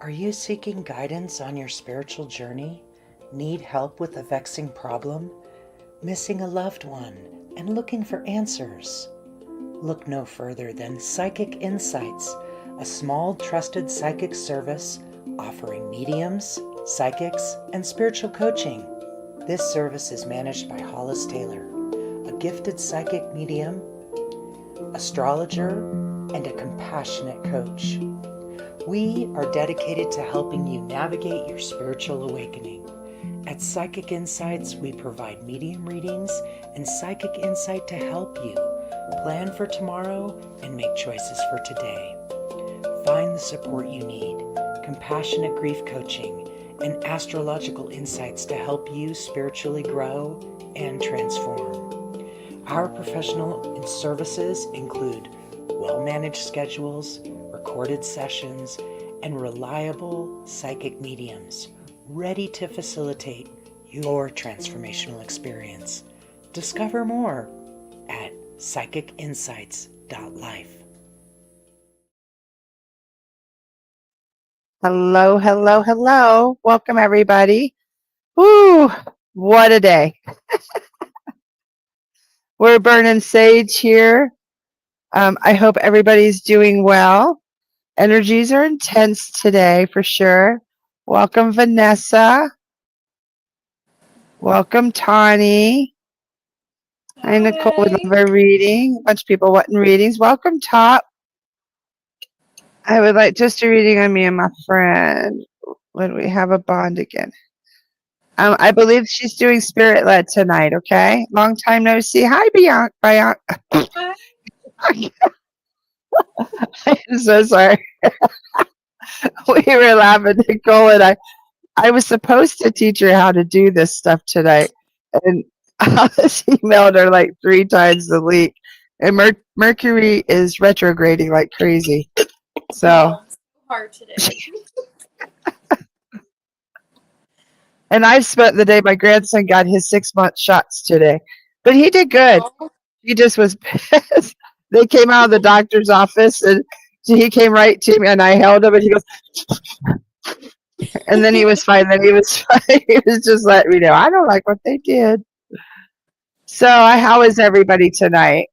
Are you seeking guidance on your spiritual journey? Need help with a vexing problem? Missing a loved one and looking for answers? Look no further than Psychic Insights, a small trusted psychic service offering mediums, psychics, and spiritual coaching. This service is managed by Hollis Taylor, a gifted psychic medium, astrologer, and a compassionate coach. We are dedicated to helping you navigate your spiritual awakening. At Psychic Insights, we provide medium readings and psychic insight to help you plan for tomorrow and make choices for today. Find the support you need, compassionate grief coaching, and astrological insights to help you spiritually grow and transform. Our professional services include well-managed schedules, recorded sessions, and reliable psychic mediums ready to facilitate your transformational experience. Discover more at psychicinsights.life. Hello, hello, hello. Welcome, everybody. Woo, what a day. We're burning sage here. I hope everybody's doing well. Energies are intense today for sure. Welcome, Vanessa. Welcome, Tawny. Hi, Nicole. We love our reading. A bunch of people wanting readings. Welcome, Top. I would like just a reading on me and my friend. When we have a bond again. I believe she's doing spirit led tonight, okay? Long time no see. Hi, Bianca. I'm so sorry. We were laughing, Nicole, and I was supposed to teach her how to do this stuff tonight. And I just emailed her like 3 times the week. And Mercury is retrograding like crazy. So hard today. And I've spent the day, my grandson got his 6-month shots today. But he did good. He just was pissed. They came out of the doctor's office and he came right to me and I held him and he goes, and then he was fine. Then he was fine. He was just letting me know, I don't like what they did. So how is everybody tonight?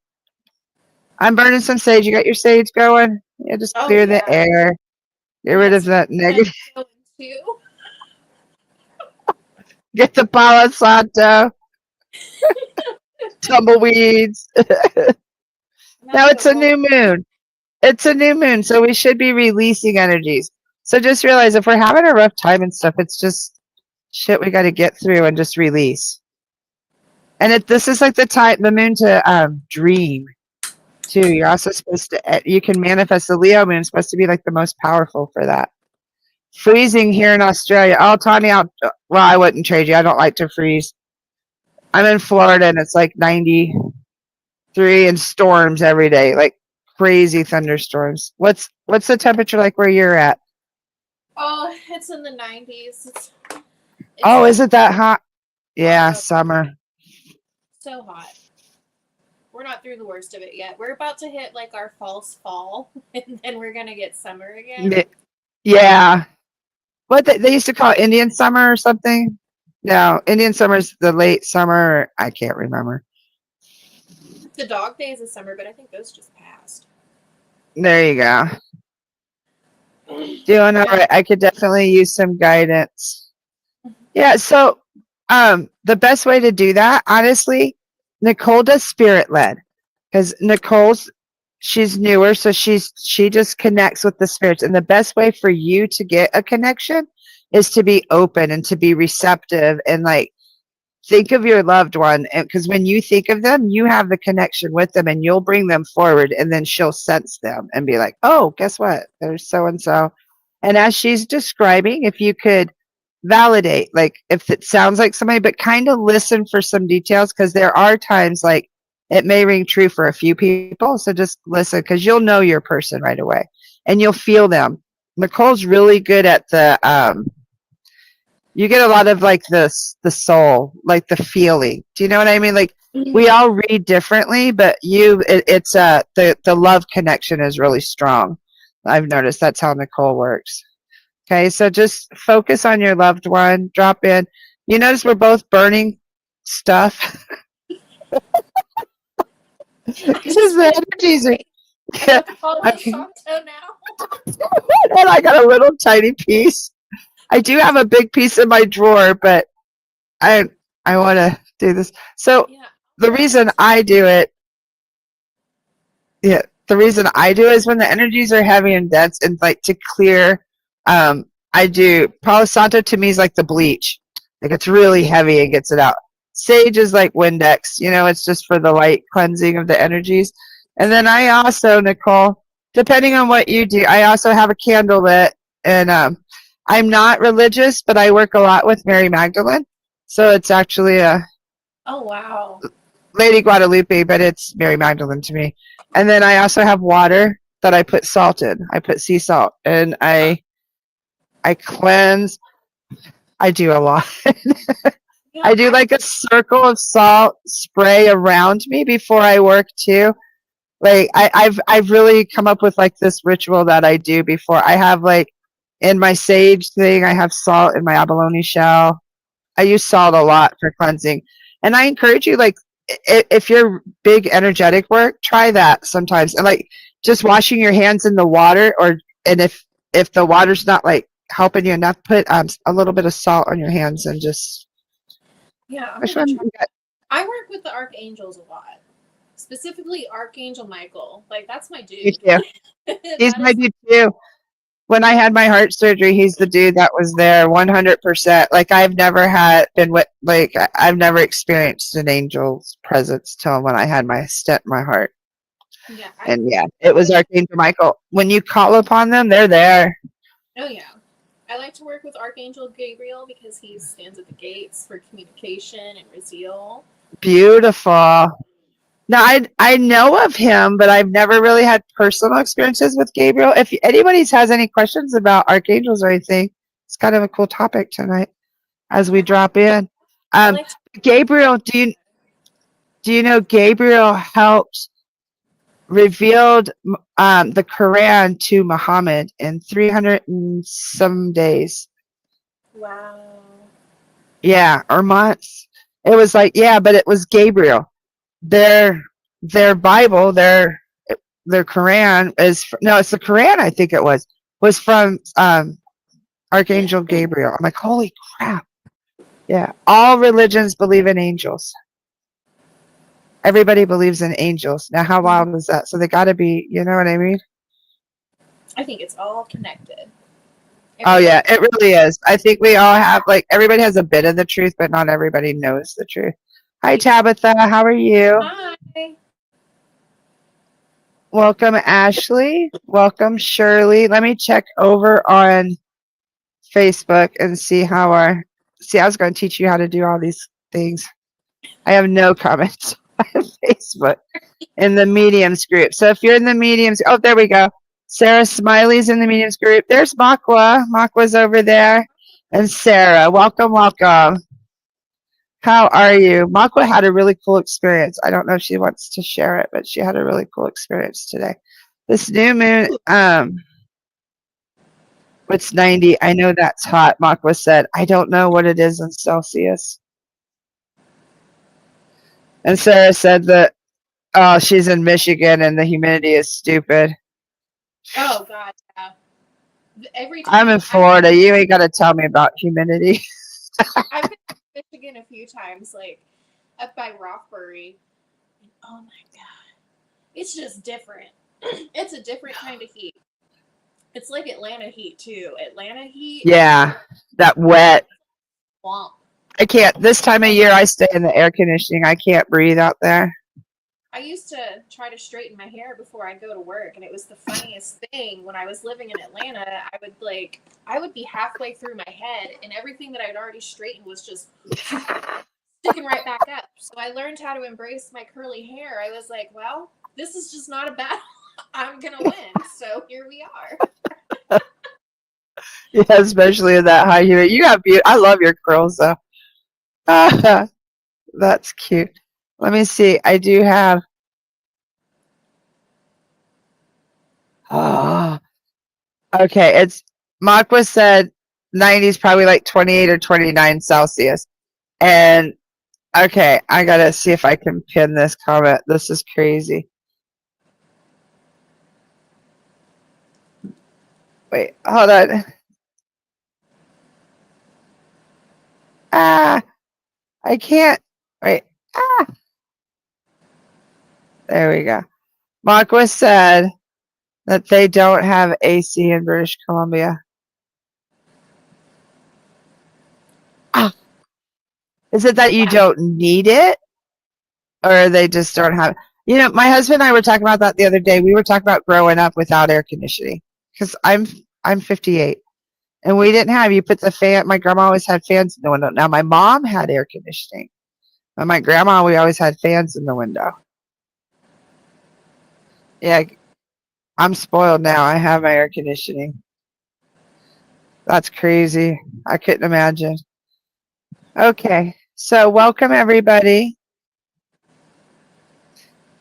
I'm burning some sage. You got your sage going? Yeah, just clear the air. Get rid of that negative. Get the Palo Santo. Tumbleweeds. Now it's a new moon. It's a new moon, so we should be releasing energies. So just realize if we're having a rough time and stuff, it's just shit we got to get through and just release. And this is like the moon to dream too. You're also supposed to, you can manifest. The Leo moon is supposed to be like the most powerful for that. Freezing here in Australia. Oh, Tawny, well, I wouldn't trade you. I don't like to freeze. I'm in Florida and it's like 93 and storms every day, like crazy thunderstorms. What's the temperature like where you're at? Oh, it's in the 90s. Oh, is it that hot? Yeah, summer. So hot. We're not through the worst of it yet. We're about to hit like our false fall, and then we're gonna get summer again. Yeah. What they used to call Indian summer or something? No, Indian summer's the late summer. I can't remember. The dog days of summer, but I think those just passed. There you go. Doing all right. I could definitely use some guidance. Yeah, so the best way to do that, honestly, Nicole does spirit led. Because she's newer, so she just connects with the spirits. And the best way for you to get a connection is to be open and to be receptive and like think of your loved one. And because when you think of them, you have the connection with them and you'll bring them forward and then she'll sense them and be like, oh, guess what? There's so and so. And as she's describing, if you could validate, like if it sounds like somebody, but kind of listen for some details, because there are times like it may ring true for a few people. So just listen, because you'll know your person right away and you'll feel them. Nicole's really good at you get a lot of like the soul, like the feeling. Do you know what I mean? Like we all read differently, but it's the love connection is really strong. I've noticed that's how Nicole works. Okay, so just focus on your loved one. Drop in. You notice we're both burning stuff I because just the finished energies are. Yeah, the Palo okay. Santo now. And I got a little tiny piece. I do have a big piece in my drawer, but I I want to do this. So Yeah. the reason I do it, yeah, the reason I do it is when the energies are heavy and dense, and like to clear. I do Palo Santo to me is like the bleach. Like it's really heavy and gets it out. Sage is like Windex. It's just for the light cleansing of the energies. And then I also, Nicole, depending on what you do, I also have a candle lit, and I'm not religious, but I work a lot with Mary Magdalene. So it's actually a Oh wow. Lady Guadalupe, but it's Mary Magdalene to me. And then I also have water that I put salt in. I put sea salt, and I cleanse. I do a lot. Yeah, I do like a circle of salt spray around me before I work too. Like I've really come up with like this ritual that I do before. I have like in my sage thing, I have salt in my abalone shell. I use salt a lot for cleansing. And I encourage you, like, if you're big energetic work, try that sometimes. And like just washing your hands in the water, and if the water's not like helping you enough, put a little bit of salt on your hands and just. yeah. I'm Which gonna one? try. I work with the archangels a lot, specifically Archangel Michael. Like that's my Me dude. too. He's That my is. dude too. When I had my heart surgery, he's the dude that was there 100%. Like I've never I've never experienced an angel's presence till when I had my stent in my heart. Yeah. And yeah, it was Archangel Michael. When you call upon them, they're there. Oh yeah. I like to work with Archangel Gabriel because he stands at the gates for communication and reveal. Beautiful. Now I know of him, but I've never really had personal experiences with Gabriel. If anybody has any questions about archangels or anything, it's kind of a cool topic tonight as we drop in. I Um, like to. Gabriel, do you know Gabriel helped revealed the Quran to Muhammad in 300 and some days? Wow. Yeah, or months. It was like, yeah, but it was Gabriel. Their Bible, their Quran no, it's the Quran. I think it was from Archangel Gabriel. I'm like, holy crap! Yeah, all religions believe in angels. Everybody believes in angels. Now, how wild is that? So they got to be, you know what I mean? I think it's all connected. Oh yeah, it really is. I think we all have like everybody has a bit of the truth, but not everybody knows the truth. Hi Tabitha, how are you? Hi. Welcome Ashley. Welcome Shirley. Let me check over on Facebook and see I was going to teach you how to do all these things. I have no comments on Facebook in the mediums group. So if you're in the mediums, oh, there we go. Sarah Smiley's in the mediums group. There's Makwa. Makwa's over there. And Sarah, welcome, welcome. How are you? Makwa had a really cool experience. I don't know if she wants to share it, but she had a really cool experience today. This new moon, it's 90. I know that's hot, Makwa said. I don't know what it is in Celsius. And Sarah said that, oh, she's in Michigan and the humidity is stupid. Oh God, yeah. Every time I'm in Florida. You ain't got to tell me about humidity. I've been to Michigan a few times, like up by Rothbury. Oh my God, it's just different. It's a different kind of heat. It's like Atlanta heat too. Atlanta heat. Yeah, that wet. Swamp. I can't. This time of year, I stay in the air conditioning. I can't breathe out there. I used to try to straighten my hair before I go to work, and it was the funniest thing. When I was living in Atlanta, I would be halfway through my head, and everything that I'd already straightened was just sticking right back up. So I learned how to embrace my curly hair. I was like, well, this is just not a battle I'm gonna win. So here we are. Yeah, especially in that high humidity. You have beauty. I love your curls though. That's cute. Let me see. I do have. Oh, okay. Makwa said 90s, probably like 28 or 29 Celsius. And okay, I gotta see if I can pin this comment. This is crazy. Wait, hold on. Ah, I can't. Wait. Ah, there we go. Makwa said that they don't have AC in British Columbia. Ah, is it that you don't need it, or they just don't have? You know, my husband and I were talking about that the other day. We were talking about growing up without air conditioning because I'm 58, and we didn't have. You put the fan. My grandma always had fans in the window. Now my mom had air conditioning, but my grandma, we always had fans in the window. Yeah, I'm spoiled now. I have my air conditioning. That's crazy. I couldn't imagine. Okay, so welcome everybody.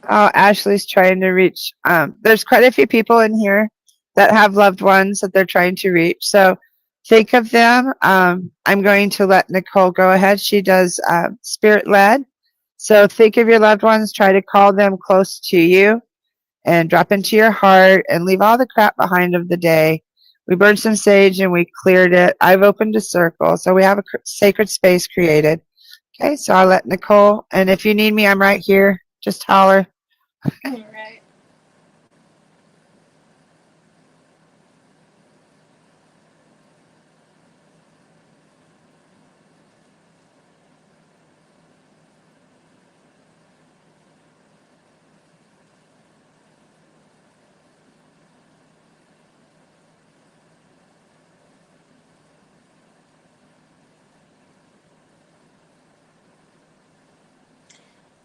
Oh, Ashley's trying to reach. There's quite a few people in here that have loved ones that they're trying to reach. So think of them. I'm going to let Nicole go ahead. She does spirit led. So think of your loved ones. Try to call them close to you and drop into your heart and leave all the crap behind of the day. We burned some sage and we cleared it. I've opened a circle. So we have a sacred space created. Okay, so I'll let Nicole. And if you need me, I'm right here. Just holler. All right.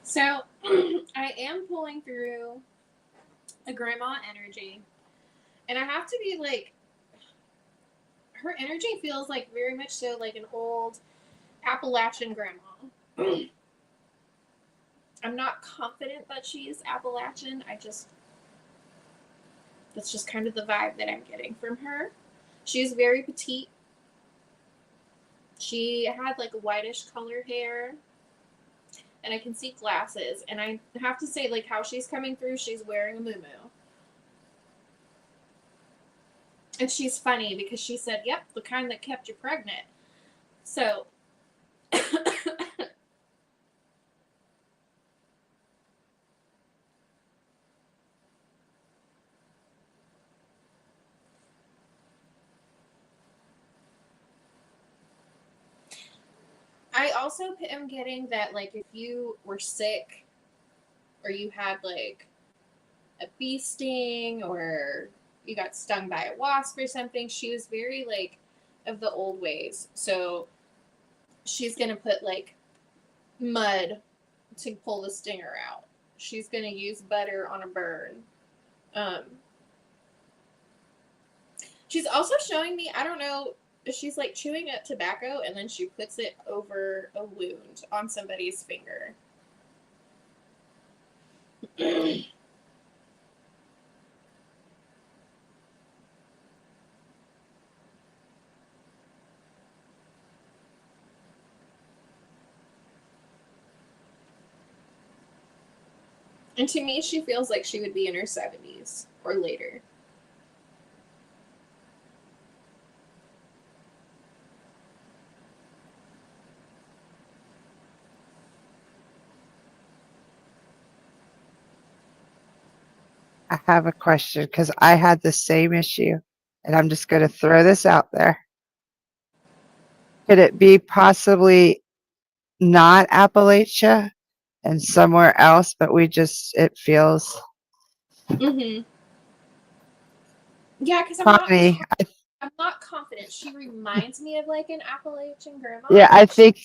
So I am pulling through a grandma energy, and I have to be like, her energy feels like very much so like an old Appalachian grandma. I'm not confident that she is Appalachian. That's just kind of the vibe that I'm getting from her. She's very petite. She had like a whitish color hair, and I can see glasses. And I have to say, like, how she's coming through, she's wearing a muumuu. And she's funny because she said, yep, the kind that kept you pregnant. So I also am getting that, like, if you were sick or you had, like, a bee sting or you got stung by a wasp or something, she was very, like, of the old ways. So she's going to put, like, mud to pull the stinger out. She's going to use butter on a burn. She's also showing me, I don't know, she's like chewing up tobacco and then she puts it over a wound on somebody's finger. And to me, she feels like she would be in her 70s or later. I have a question because I had the same issue, and I'm just going to throw this out there. Could it be possibly not Appalachia and somewhere else, but it feels. Mm-hmm. Yeah, because Funny. I'm not confident. She reminds me of like an Appalachian grandma. Yeah, I think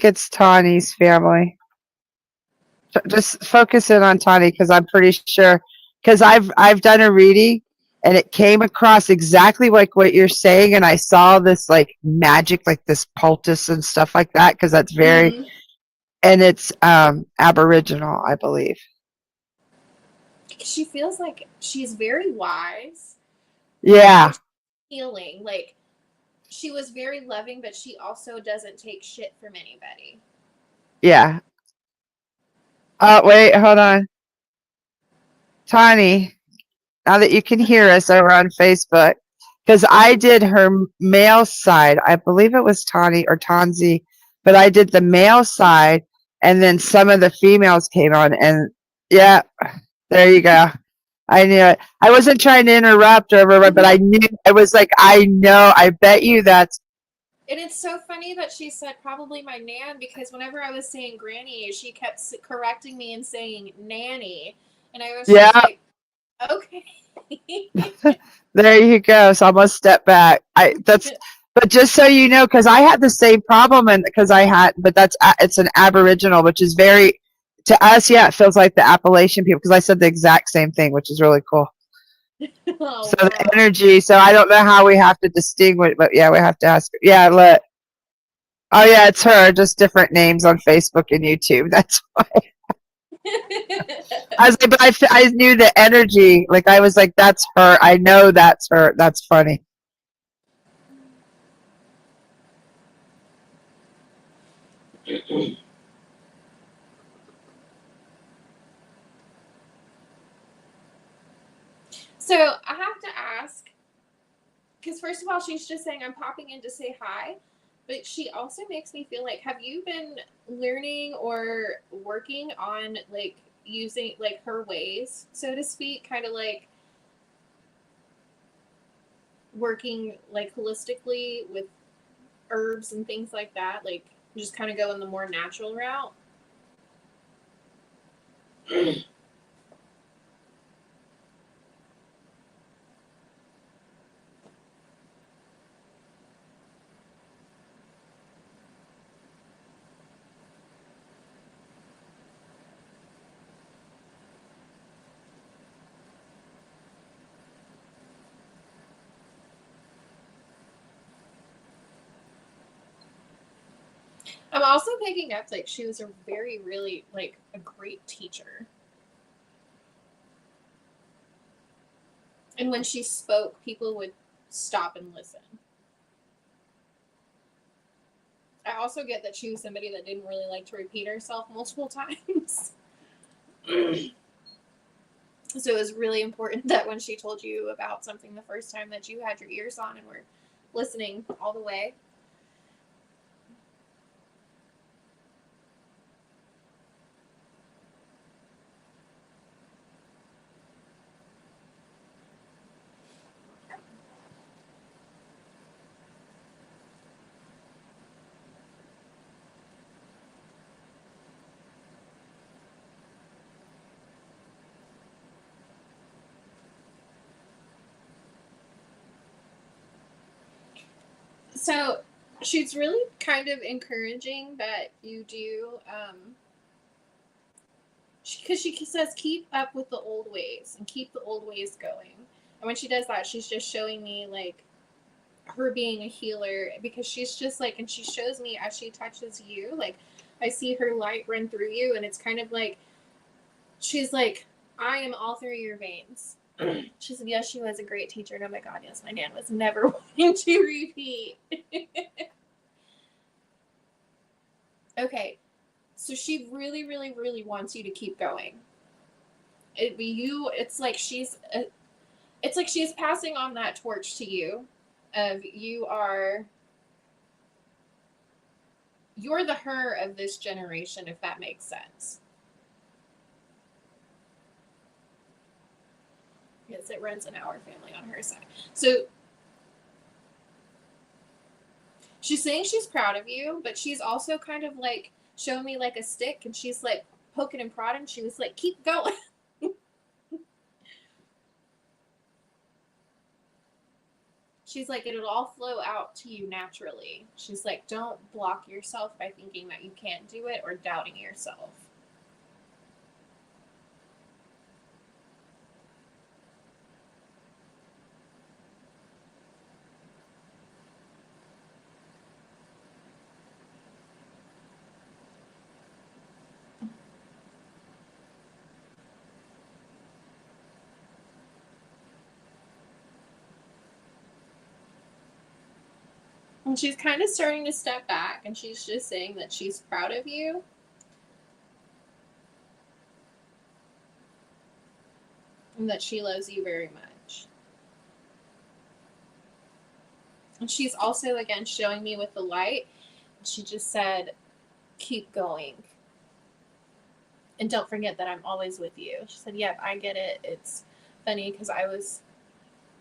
it's Tawny's family. Just focus in on Tawny because I'm pretty sure, because I've done a reading and it came across exactly like what you're saying, and I saw this like magic, like this poultice and stuff like that, because that's very, and it's Aboriginal, I believe. She feels like she's very wise. Yeah. healing. Like, she was very loving, but she also doesn't take shit from anybody. Yeah. Oh, wait, hold on. Tawny, now that you can hear us over on Facebook, because I did her male side. I believe it was Tawny or Tanzi, but I did the male side, and then some of the females came on, and yeah, there you go. I knew it. I wasn't trying to interrupt or whatever, but I knew. I was like, I know. I bet you that's. And it's so funny that she said probably my nan, because whenever I was saying granny, she kept correcting me and saying nanny. And I was Yeah. just like, okay. There you go. So I'm gonna step back. But just so you know, because I had the same problem, and because but it's an Aboriginal, which is very, to us, yeah, it feels like the Appalachian people, because I said the exact same thing, which is really cool. Oh, So wow. the energy. So I don't know how we have to distinguish, but yeah, we have to ask. Yeah, look. Oh yeah, it's her. Just different names on Facebook and YouTube. That's why. I was like, but I knew the energy. Like I was like, that's her. I know that's her. That's funny. So I have to ask, because first of all, she's just saying I'm popping in to say hi, but she also makes me feel like, have you been learning or working on like using like her ways, so to speak, kind of like working like holistically with herbs and things like that, like just kind of go in the more natural route? I'm also picking up like she was a very, really like a great teacher. And when she spoke, people would stop and listen. I also get that she was somebody that didn't really like to repeat herself multiple times. So it was really important that when she told you about something the first time, that you had your ears on and were listening all the way. So she's really kind of encouraging that you do, because she says keep up with the old ways and keep the old ways going. And when she does that, she's just showing me like her being a healer, because she's just like, and she shows me as she touches you, like I see her light run through you, and it's kind of like she's like, I am all through your veins. She said, yes, she was a great teacher. And oh my God, yes, my nan was never wanting to repeat. Okay, so she really, really, really wants you to keep going. It's like it's like she's passing on that torch to you. Of you're the her of this generation, if that makes sense. Yes, it runs in our family on her side. So she's saying she's proud of you, but she's also kind of like showing me like a stick, and she's like poking and prodding. She was like, keep going. She's like, it'll all flow out to you naturally. She's like, don't block yourself by thinking that you can't do it or doubting yourself. And she's kind of starting to step back, and she's just saying that she's proud of you. And that she loves you very much. And she's also, again, showing me with the light. She just said, keep going. And don't forget that I'm always with you. She said, yep, I get it. It's funny because I was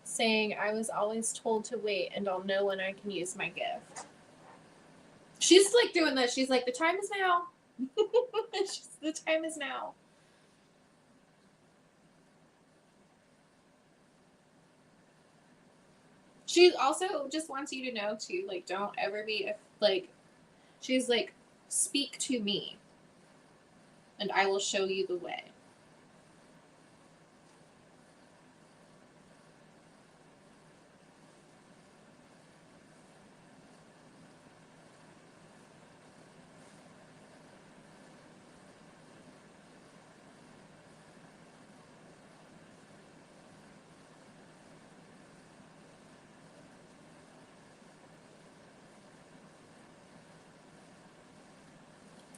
saying I was always told to wait and I'll know when I can use my gift. She's like doing this. She's like, the time is now. The time is now. She also just wants you to know too, like, don't ever be like, she's like, speak to me and I will show you the way.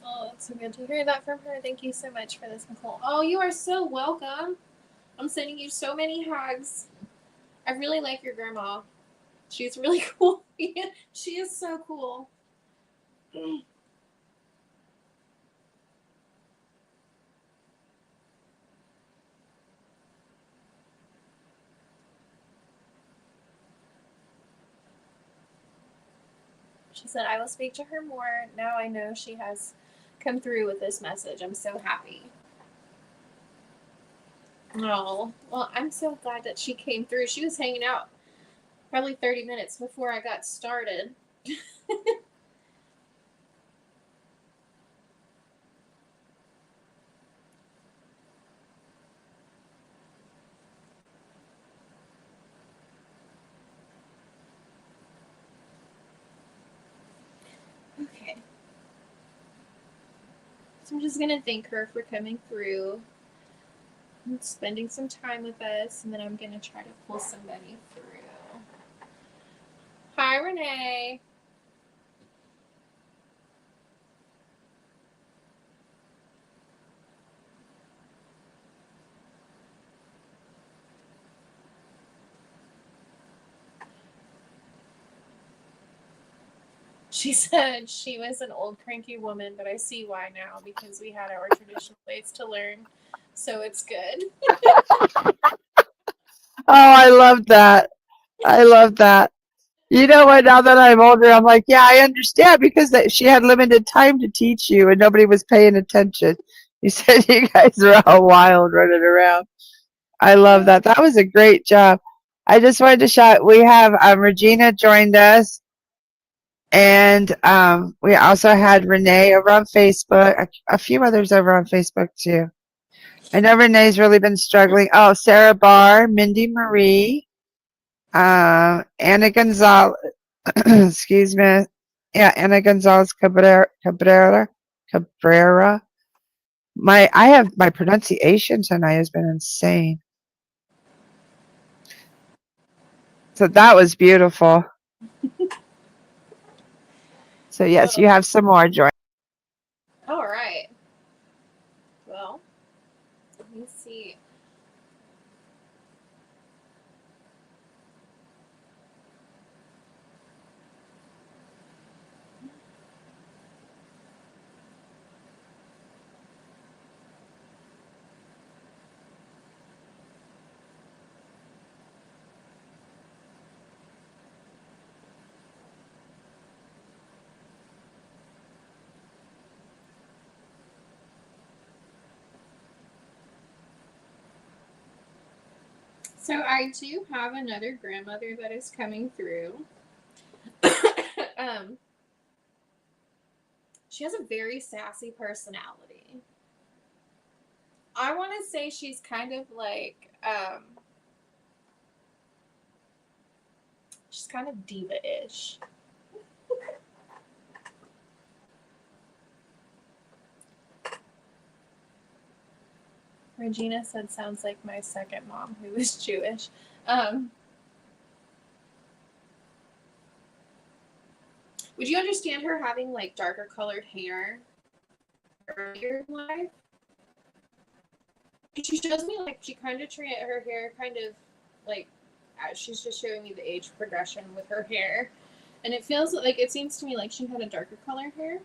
Oh, it's so good to hear that from her. Thank you so much for this, Nicole. Oh, you are so welcome. I'm sending you so many hugs. I really like your grandma. She's really cool. She is so cool. She said, I will speak to her more. Now I know she has come through with this message. I'm so happy. Oh, well, I'm so glad that she came through. She was hanging out probably 30 minutes before I got started. Okay. So I'm just going to thank her for coming through and spending some time with us, and then I'm going to try to pull somebody through. Hi, Renee. She said she was an old cranky woman, but I see why now because we had our traditional ways to learn. So it's good. Oh, I love that. I love that. You know what? Now that I'm older, I'm like, yeah, I understand because she had limited time to teach you and nobody was paying attention. You said you guys are all wild running around. I love that. That was a great job. I just wanted to shout. We have Regina joined us, and we also had Renee over on Facebook. A few others over on Facebook too. I know Renee's really been struggling. Oh, Sarah Barr, Mindy Marie, Anna Gonzalez. Excuse me. Yeah, Anna Gonzalez Cabrera. I have my pronunciation tonight has been insane. So that was beautiful. So yes, you have some more, Joy. All right. Well, let me see. So I do have another grandmother that is coming through. She has a very sassy personality. I want to say she's kind of like, she's kind of diva-ish. Regina said, sounds like my second mom who was Jewish. Would you understand her having like darker colored hair earlier in life? She shows me like she kind of treated her hair kind of like she's just showing me the age progression with her hair, and it feels like it seems to me like she had a darker colored hair.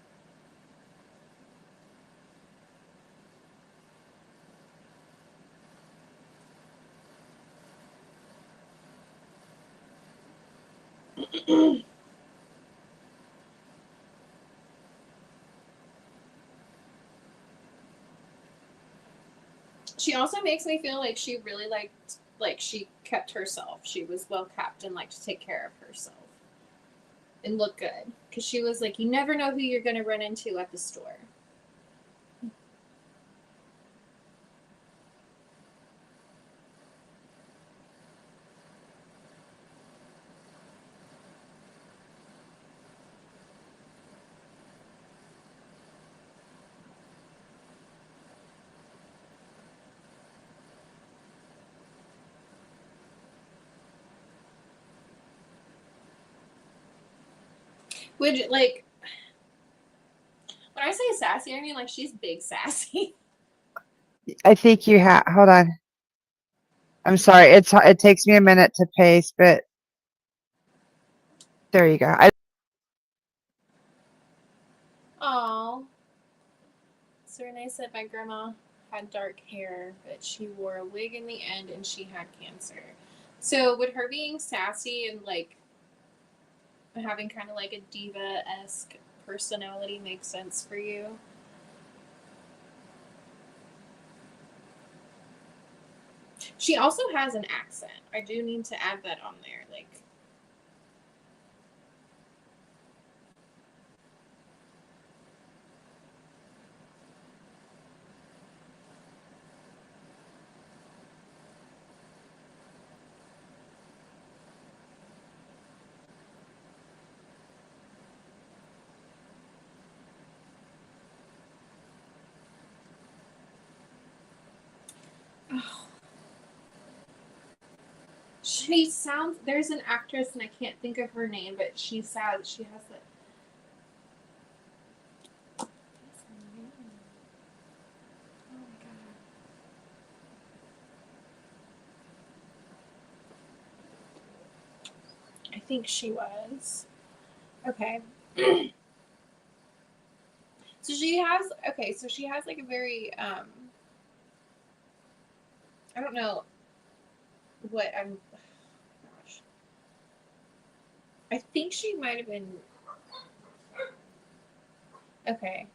She also makes me feel like she really liked, like she kept herself. She was well kept and liked to take care of herself and look good. Because she was like, you never know who you're going to run into at the store. Would like, when I say sassy, I mean like she's big sassy. I think you have. Hold on. I'm sorry. It takes me a minute to paste, but there you go. Oh. So Renee said my grandma had dark hair, but she wore a wig in the end and she had cancer. So would her being sassy and like having kind of like a diva-esque personality make sense for you? She also has an accent. I do need to add that on there. Like, oh. She sounds. There's an actress, and I can't think of her name, but she says she has a. Oh my god. I think she was. Okay. So she has. Okay, so she has like a very. I don't know what I'm. Gosh. I think she might have been. Okay.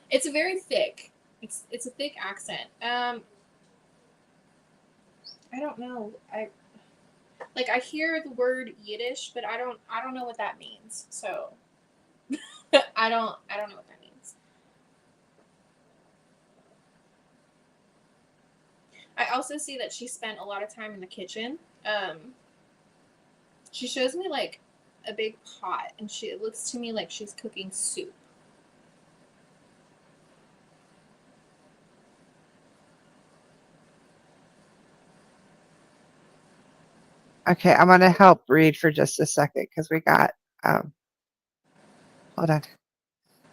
It's a very thick. It's a thick accent. I don't know. I hear the word Yiddish, but I don't know what that means. So I don't know what that means. I also see that she spent a lot of time in the kitchen. She shows me like a big pot, and it looks to me like she's cooking soup. Okay, I'm gonna help read for just a second because we got. Hold on.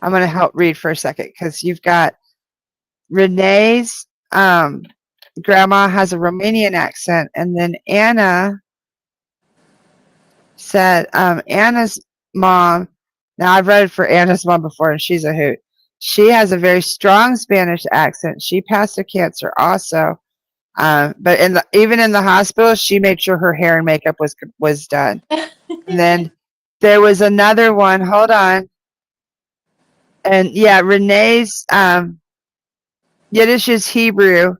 I'm gonna help read for a second because you've got Renee's grandma has a Romanian accent, and then Anna said Anna's mom. Now I've read for Anna's mom before, and she's a hoot. She has a very strong Spanish accent. She passed a cancer also, but even in the hospital, she made sure her hair and makeup was done. And then there was another one. Hold on. And yeah, Renee's Yiddish is Hebrew.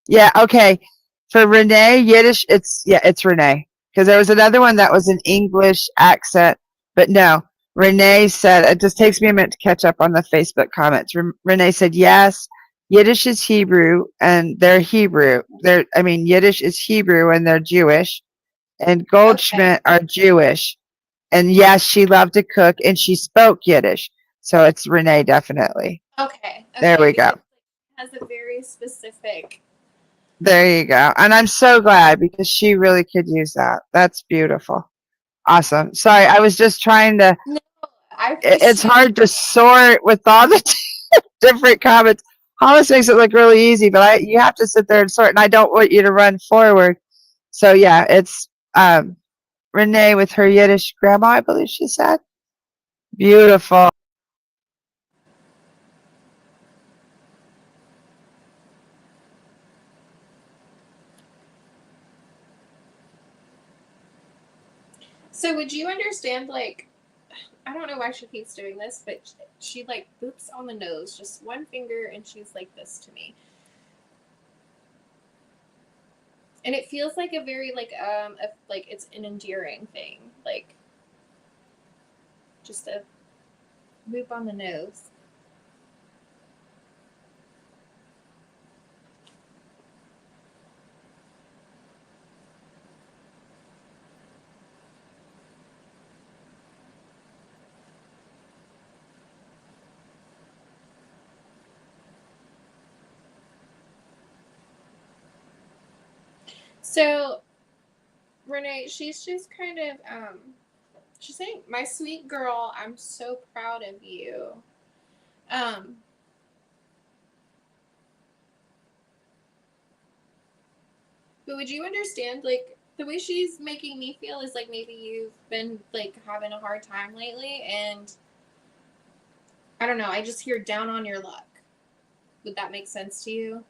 Yeah, okay. For Renee, Yiddish, it's Renee. Because there was another one that was an English accent, but no. Renee said, it just takes me a minute to catch up on the Facebook comments. Renee said, yes, Yiddish is Hebrew, and they're Hebrew. Yiddish is Hebrew, and they're Jewish. And Goldschmidt are Jewish. And yes, she loved to cook, and she spoke Yiddish. So it's Renee, definitely. Okay. There we go. It has a very specific. There you go. And I'm so glad because she really could use that. That's beautiful. Awesome. Sorry, I was just trying to. No, I It's appreciate. hard to sort with all the different comments. Hollis makes it look really easy, but you have to sit there and sort, and I don't want you to run forward. So yeah, it's Renee with her Yiddish grandma, I believe she said. Beautiful. So would you understand, like, I don't know why she keeps doing this, but she like boops on the nose, just one finger, and she's like this to me. And it feels like a very like it's an endearing thing, like just a boop on the nose. So Renee, she's just kind of she's saying, "My sweet girl, I'm so proud of you." Um, but would you understand, like, the way she's making me feel is like maybe you've been like having a hard time lately, and I don't know, I just hear down on your luck. Would that make sense to you?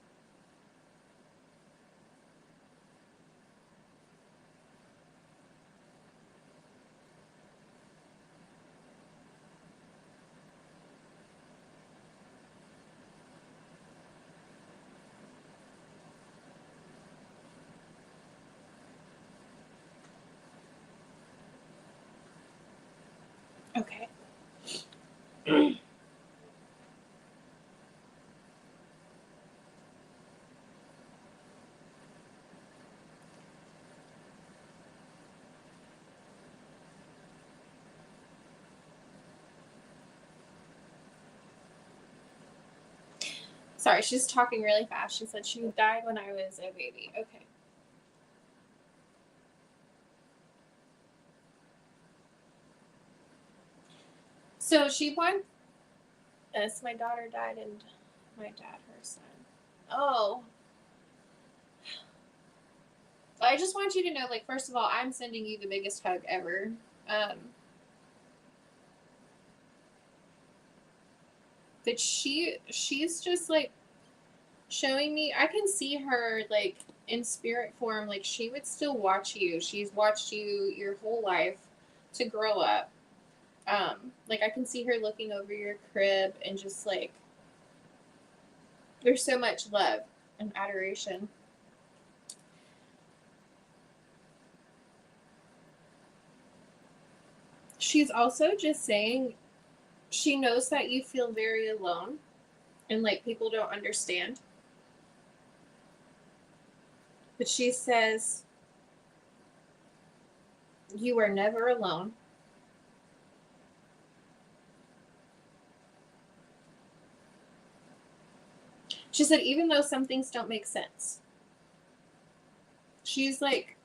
Okay. Sorry, she's talking really fast. She said she died when I was a baby. Okay. So she wants us. My daughter died, and my dad, her son. Oh, I just want you to know, like, first of all, I'm sending you the biggest hug ever. Um, but she's just like showing me. I can see her like in spirit form. Like she would still watch you. She's watched you your whole life to grow up. Like I can see her looking over your crib and just like there's so much love and adoration. She's also just saying she knows that you feel very alone and like people don't understand. But she says you are never alone. She said even though some things don't make sense. She's like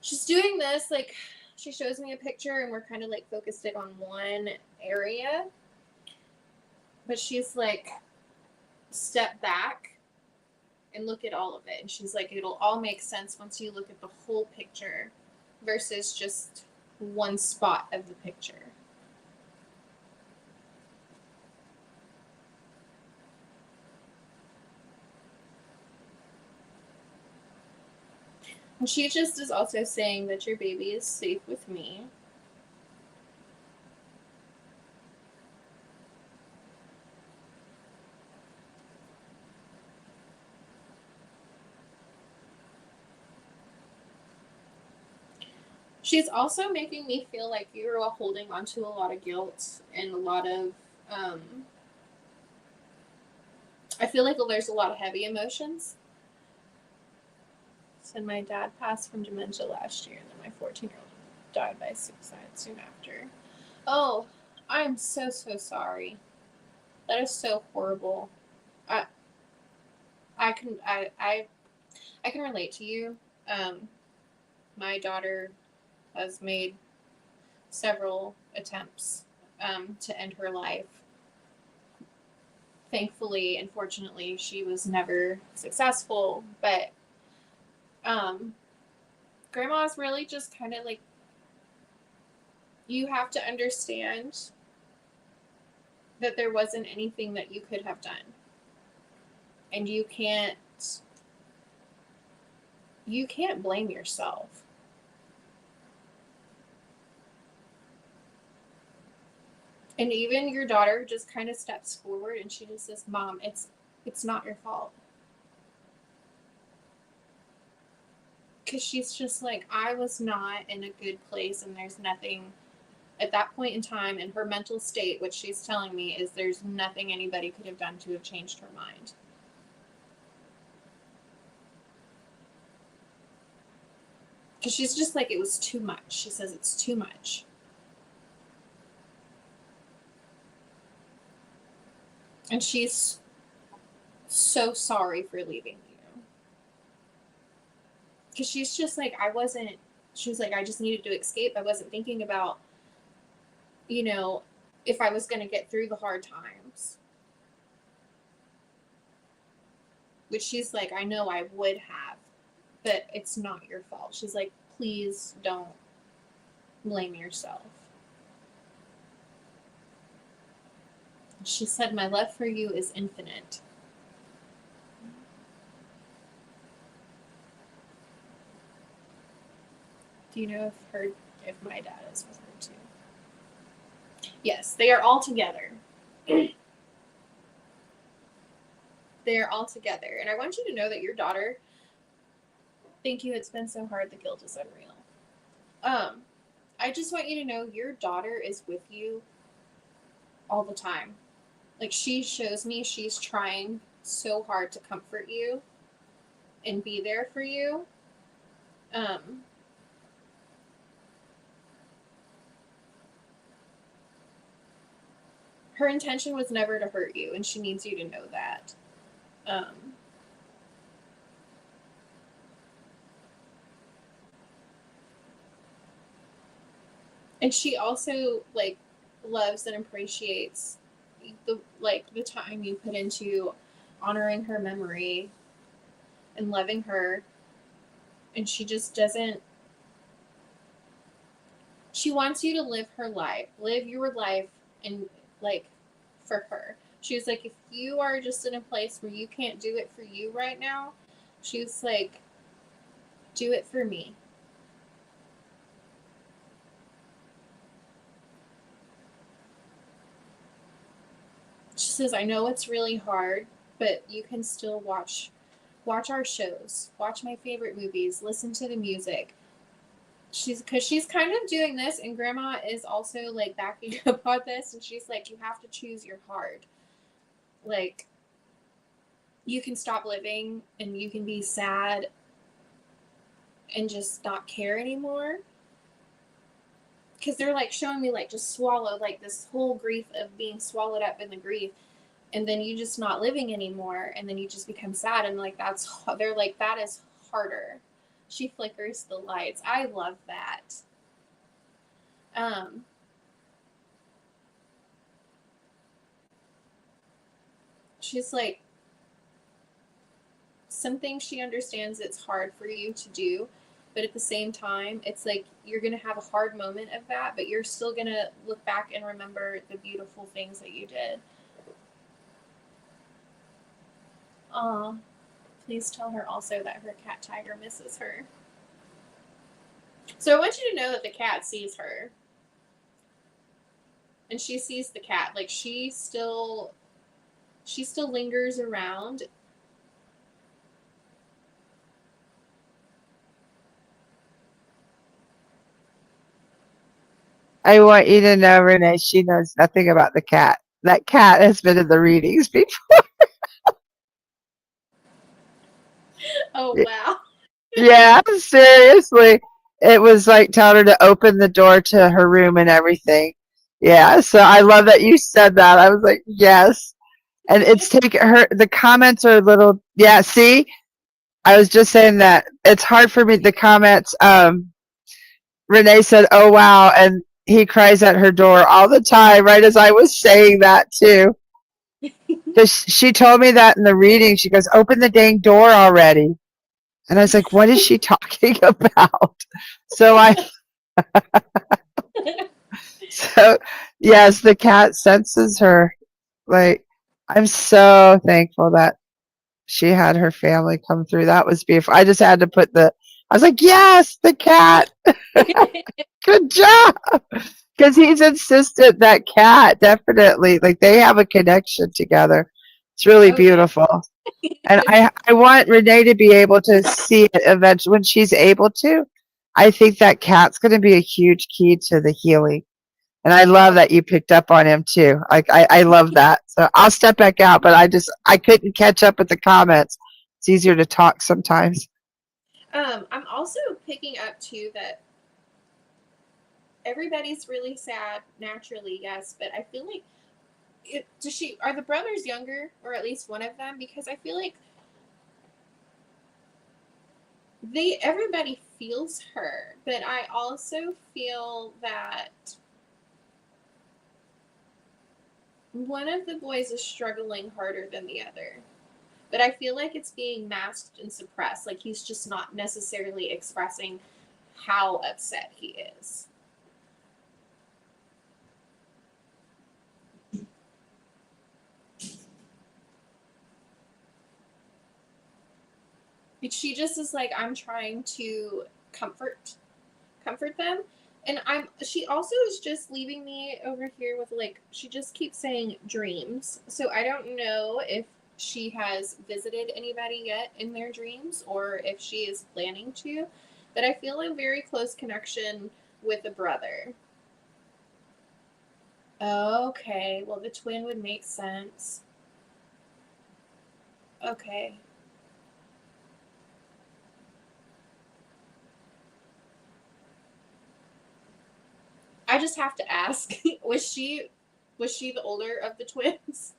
she's doing this like she shows me a picture and we're kind of like focused it on one area, but she's like step back and look at all of it, and she's like it'll all make sense once you look at the whole picture versus just one spot of the picture. And she just is also saying that your baby is safe with me. She's also making me feel like you're holding onto a lot of guilt and a lot of um, I feel like there's a lot of heavy emotions. So my dad passed from dementia last year, and then my 14-year-old died by suicide soon after. Oh, I'm so sorry. That is so horrible. I I can I can relate to you. My daughter has made several attempts to end her life. Thankfully, unfortunately, she was never successful, but Grandma's really just kind of like, you have to understand that there wasn't anything that you could have done. And you can't blame yourself. And even your daughter just kind of steps forward and she just says, Mom, it's not your fault. Because she's just like, I was not in a good place, and there's nothing at that point in time in her mental state, what she's telling me is there's nothing anybody could have done to have changed her mind. Because she's just like, it was too much. She says it's too much. And she's so sorry for leaving you. Because she's just like, she was like, I just needed to escape. I wasn't thinking about, if I was going to get through the hard times. Which she's like, I know I would have, but it's not your fault. She's like, please don't blame yourself. She said, my love for you is infinite. Do you know if my dad is with her too? Yes, they are all together. They are all together. And I want you to know that your daughter, thank you, it's been so hard, the guilt is unreal. I just want you to know your daughter is with you all the time. Like, she shows me she's trying so hard to comfort you and be there for you. Her intention was never to hurt you, and she needs you to know that. And she also, like, loves and appreciates the time you put into honoring her memory and loving her. And she just doesn't, she wants you to live your life and, like, for her. She was like, if you are just in a place where you can't do it for you right now, she was like, do it for me. She says, I know it's really hard, but you can still watch our shows, watch my favorite movies, listen to the music. Because she's kind of doing this, and Grandma is also, like, backing up on this, and she's like, you have to choose your heart. Like, you can stop living, and you can be sad and just not care anymore. Because they're, like, showing me, like, just swallow, like, this whole grief of being swallowed up in the grief, and then you just not living anymore, and then you just become sad, and, like, they're like, that is harder. She flickers the lights. I love that. She's like, something she understands it's hard for you to do, but at the same time, it's like you're going to have a hard moment of that, but you're still going to look back and remember the beautiful things that you did. Please tell her also that her cat Tiger misses her. So I want you to know that the cat sees her. And she sees the cat. Like, she still lingers around. I want you to know, Renee, she knows nothing about the cat. That cat has been in the readings before. Oh, wow. Yeah, seriously. It was like telling her to open the door to her room and everything. Yeah, so I love that you said that. I was like, yes. And it's taken her, the comments are a little, yeah, see? I was just saying that it's hard for me, the comments, Renee said, oh, wow. And he cries at her door all the time, right as I was saying that too. Because she told me that in the reading. She goes, open the dang door already. And I was like, what is she talking about? So so yes, the cat senses her. Like, I'm so thankful that she had her family come through. That was beautiful. I just had to I was like, yes, the cat. Good job. Because he's insistent that cat, definitely. Like, they have a connection together. It's really Oh yeah. beautiful. And I want Renee to be able to see it eventually when she's able to. I think that cat's going to be a huge key to the healing. And I love that you picked up on him too. I love that. So I'll step back out, but I couldn't catch up with the comments. It's easier to talk sometimes. I'm also picking up too that everybody's really sad naturally, yes, but I feel like are the brothers younger, or at least one of them? Because I feel like everybody feels her, but I also feel that one of the boys is struggling harder than the other. But I feel like it's being masked and suppressed. Like he's just not necessarily expressing how upset he is. She just is like, I'm trying to comfort them. And she also is just leaving me over here with like, she just keeps saying dreams. So I don't know if she has visited anybody yet in their dreams or if she is planning to, but I feel a very close connection with a brother. Okay, well, the twin would make sense. Okay. I just have to ask, was she the older of the twins?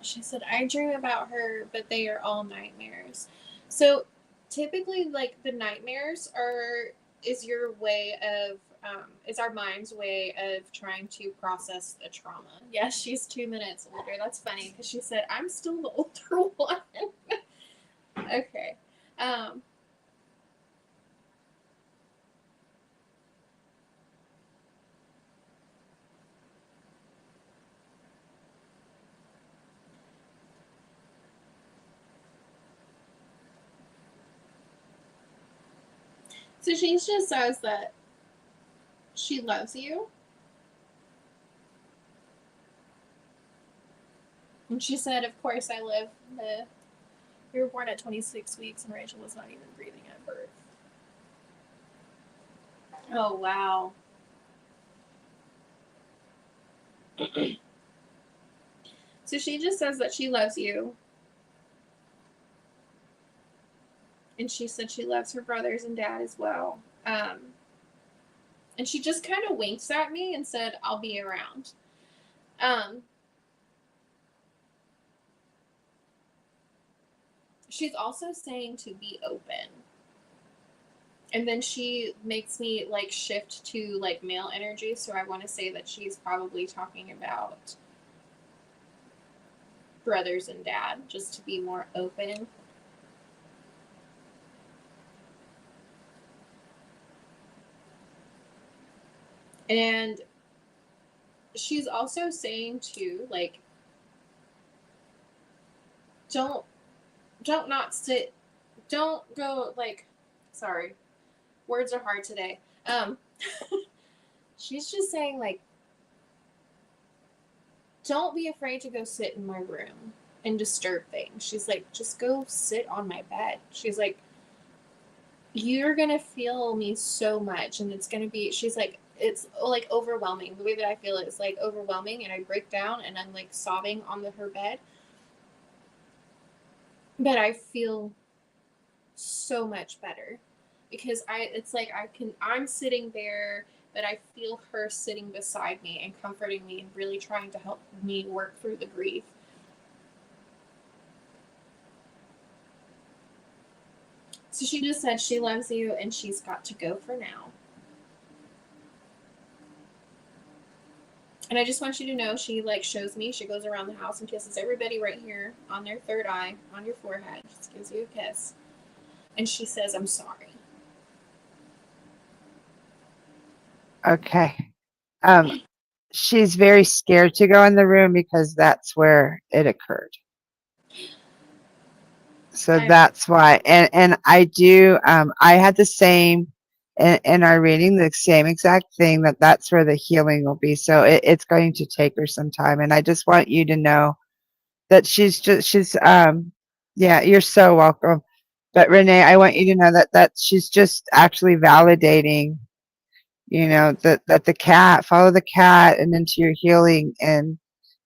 She said, I dream about her, but they are all nightmares. So typically, like, the nightmares is your way of, is our mind's way of trying to process the trauma. Yes, she's 2 minutes older. That's funny because she said, I'm still the older one. Okay. Um, so she just says that she loves you. And she said, of course, I live. You were born at 26 weeks, and Rachel was not even breathing at birth. Oh, wow. So she just says that she loves you. And she said she loves her brothers and dad as well. And she just kind of winks at me and said, I'll be around. She's also saying to be open. And then she makes me like shift to like male energy. So I want to say that she's probably talking about brothers and dad, just to be more open. And she's also saying too, like, don't not sit, don't go like, sorry, words are hard today. She's just saying like, don't be afraid to go sit in my room and disturb things. She's like, just go sit on my bed. She's like, you're gonna feel me so much, and it's gonna be, she's like, it's like overwhelming. The way that I feel it is like overwhelming, and I break down and I'm like sobbing on her bed. But I feel so much better because it's like I'm sitting there, but I feel her sitting beside me and comforting me and really trying to help me work through the grief. So she just said she loves you and she's got to go for now. And I just want you to know, she like shows me, she goes around the house and kisses everybody right here on their third eye, on your forehead. Just gives you a kiss. And she says, I'm sorry. Okay. She's very scared to go in the room because that's where it occurred. So that's why. And I do, I had the same in our reading, the same exact thing, that's where the healing will be. So it's going to take her some time. And I just want you to know that yeah, you're so welcome. But Renee, I want you to know that she's just actually validating, that the cat, follow the cat and into your healing. And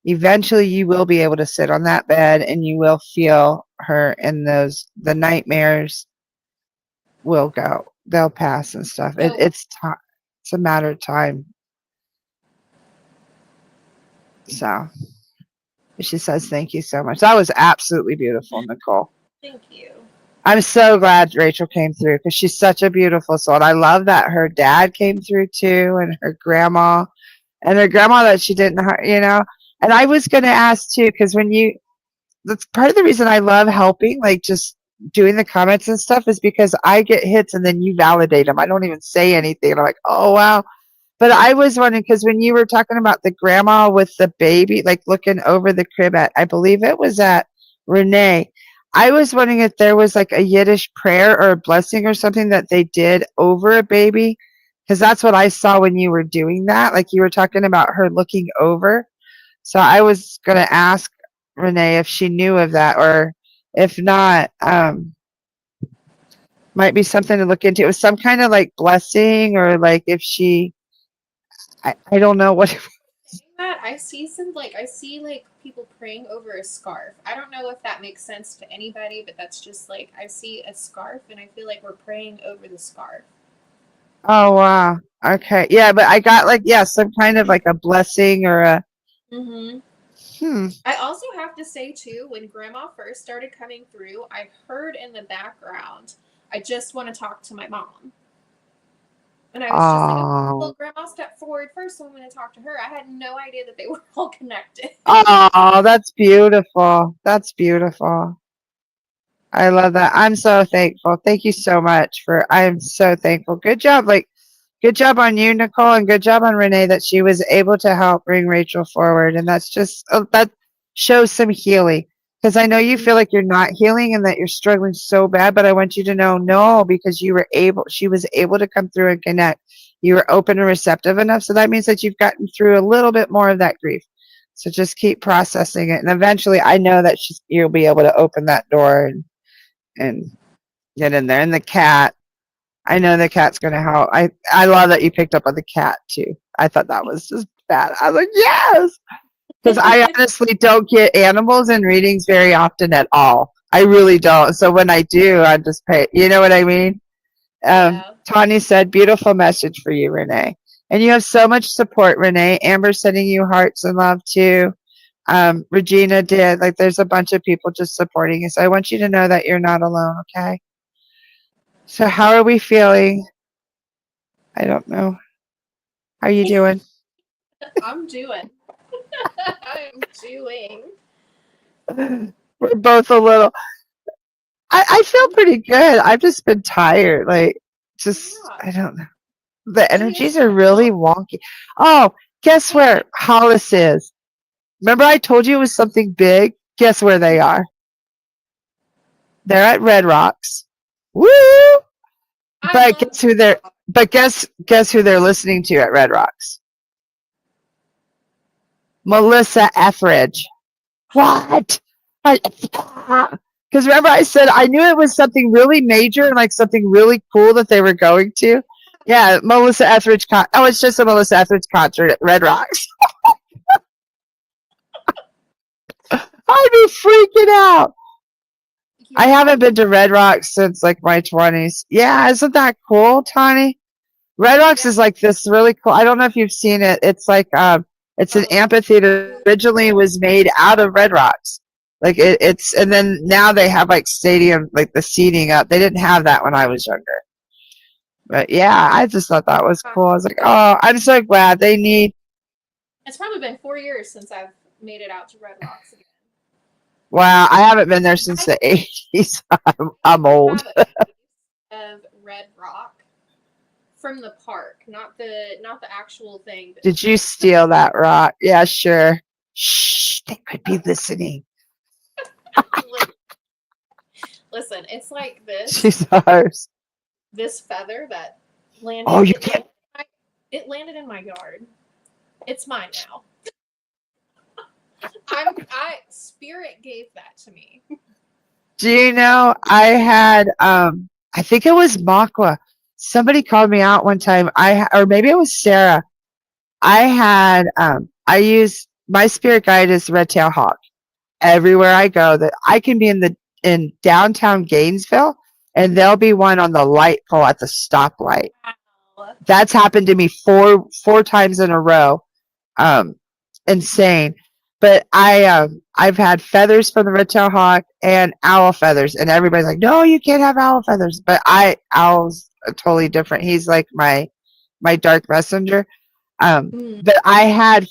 eventually you will be able to sit on that bed and you will feel her, and the nightmares will go. They'll pass and stuff. It's a matter of time. So she says, thank you so much. That was absolutely beautiful, Nicole. Thank you. I'm so glad Rachel came through because she's such a beautiful soul. And I love that her dad came through too, and her grandma that she didn't, And I was going to ask too, because that's part of the reason I love helping, like just doing the comments and stuff, is because I get hits and then you validate them. I don't even say anything. I'm like, oh, wow. But I was wondering, because when you were talking about the grandma with the baby, like looking over the crib I believe it was at Renee, I was wondering if there was like a Yiddish prayer or a blessing or something that they did over a baby, because that's what I saw when you were doing that. Like you were talking about her looking over. So I was going to ask Renee if she knew of that, or if not, might be something to look into. It was some kind of like blessing, or like if she, I don't know what. That I see people praying over a scarf. I don't know if that makes sense to anybody, but that's just like, I see a scarf and I feel like we're praying over the scarf. Oh wow. Okay. Yeah, but I got like, some kind of like a blessing or a. I also have to say too, when Grandma first started coming through, I heard in the background, I just want to talk to my mom. And I was just like, oh, well, Grandma stepped forward first, so I'm going to talk to her. I had no idea that they were all connected. Oh, that's beautiful. That's beautiful. I love that. I'm so thankful. Thank you so much I am so thankful. Good job. Good job on you, Nicole, and good job on Renee that she was able to help bring Rachel forward. And that's just, that shows some healing. Because I know you feel like you're not healing and that you're struggling so bad, but I want you to know, no, because she was able to come through and connect. You were open and receptive enough. So that means that you've gotten through a little bit more of that grief. So just keep processing it. And eventually I know that you'll be able to open that door and get in there. And the cat, I know the cat's going to help. I love that you picked up on the cat too. I thought that was just bad. I was like, yes. Because I honestly don't get animals in readings very often at all. I really don't. So when I do, I just pay. You know what I mean? Tanya said, beautiful message for you, Renee. And you have so much support, Renee. Amber's sending you hearts and love too. Regina did. Like there's a bunch of people just supporting you. So I want you to know that you're not alone, okay? So how are we feeling? I don't know. How are you doing? I'm doing. We're both a little. I feel pretty good. I've just been tired. I don't know. The energies are really wonky. Oh, guess where Hollis is? Remember I told you it was something big? Guess where they are? They're at Red Rocks. Woo! But guess who they're listening to at Red Rocks? Melissa Etheridge. What? Because remember I said I knew it was something really major and like something really cool that they were going to. Yeah, Melissa Etheridge. Oh, it's just a Melissa Etheridge concert at Red Rocks. I'd be freaking out. I Yeah. haven't been to Red Rocks since like my 20s. Yeah, isn't that cool, Tawny? Red Rocks Yeah. is like this really cool. I don't know if you've seen it. It's like it's an Oh, amphitheater. Originally was made out of Red Rocks. Like it's and then now they have like stadium like the seating up. They didn't have that when I was younger. But yeah, I just thought that was cool. I was like, oh, I'm so glad they need. it's probably been 4 years since I've made it out to Red Rocks again. Wow, I haven't been there since the 80s. I'm old. I have a piece of Red Rock from the park, not the actual thing. But Did you steal that rock? Yeah, sure. Shh, they could be listening. listen, it's like this She's ours. this feather that landed. Oh, you can't. It landed in my yard. It's mine now. Spirit gave that to me. Do you know I had I think it was Makwa. Somebody called me out one time. Or maybe it was Sarah. I had I use my spirit guide is red tail hawk. Everywhere I go, that I can be in downtown Gainesville and there'll be one on the light pole at the stoplight. Wow. That's happened to me four times in a row. Insane. But I've had feathers from the red tail hawk and owl feathers, and everybody's like, no, you can't have owl feathers. But owl's totally different. He's like my dark messenger. But I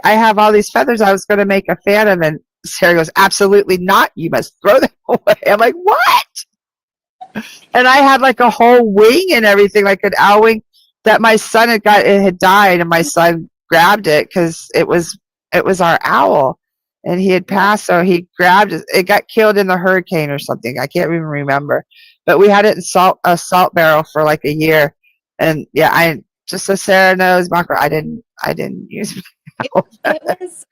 have all these feathers I was going to make a fan of, and Sarah goes, absolutely not. You must throw them away. I'm like, what? And I had like a whole wing and everything, like an owl wing that my son had got. It had died, and my son grabbed it because it was our owl, and he had passed. So he grabbed it. It got killed in the hurricane or something. I can't even remember. But we had it in a salt barrel for like a year, and yeah, I just so Sarah knows, Marco, I didn't use. It was,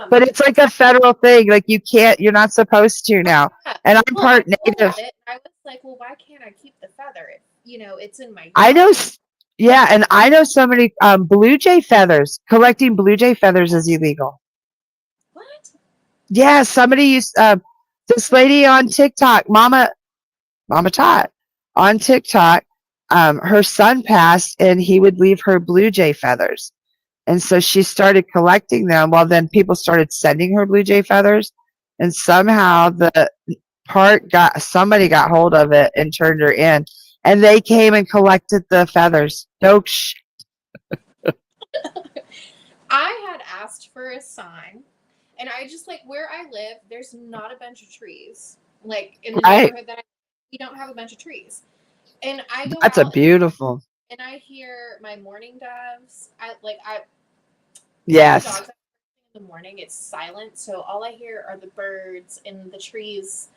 but it's like a federal thing. Like you're not supposed to now. yeah. And I'm part native. I was like, well, why can't I keep the feather? It's in my yard. I know. Yeah, and I know so many blue jay feathers. Collecting blue jay feathers is illegal. What? Yeah, somebody used this lady on TikTok, Mama Tot, on TikTok. Her son passed, and he would leave her blue jay feathers, and so she started collecting them. Well, then people started sending her blue jay feathers, and somehow somebody got hold of it and turned her in. And they came and collected the feathers. No shit. I had asked for a sign, and I just like where I live, there's not a bunch of trees. Like in the neighborhood that we don't have a bunch of trees. And I go That's out a beautiful. and I hear my morning doves. Yes. Dogs in the morning, it's silent, so all I hear are the birds and the trees.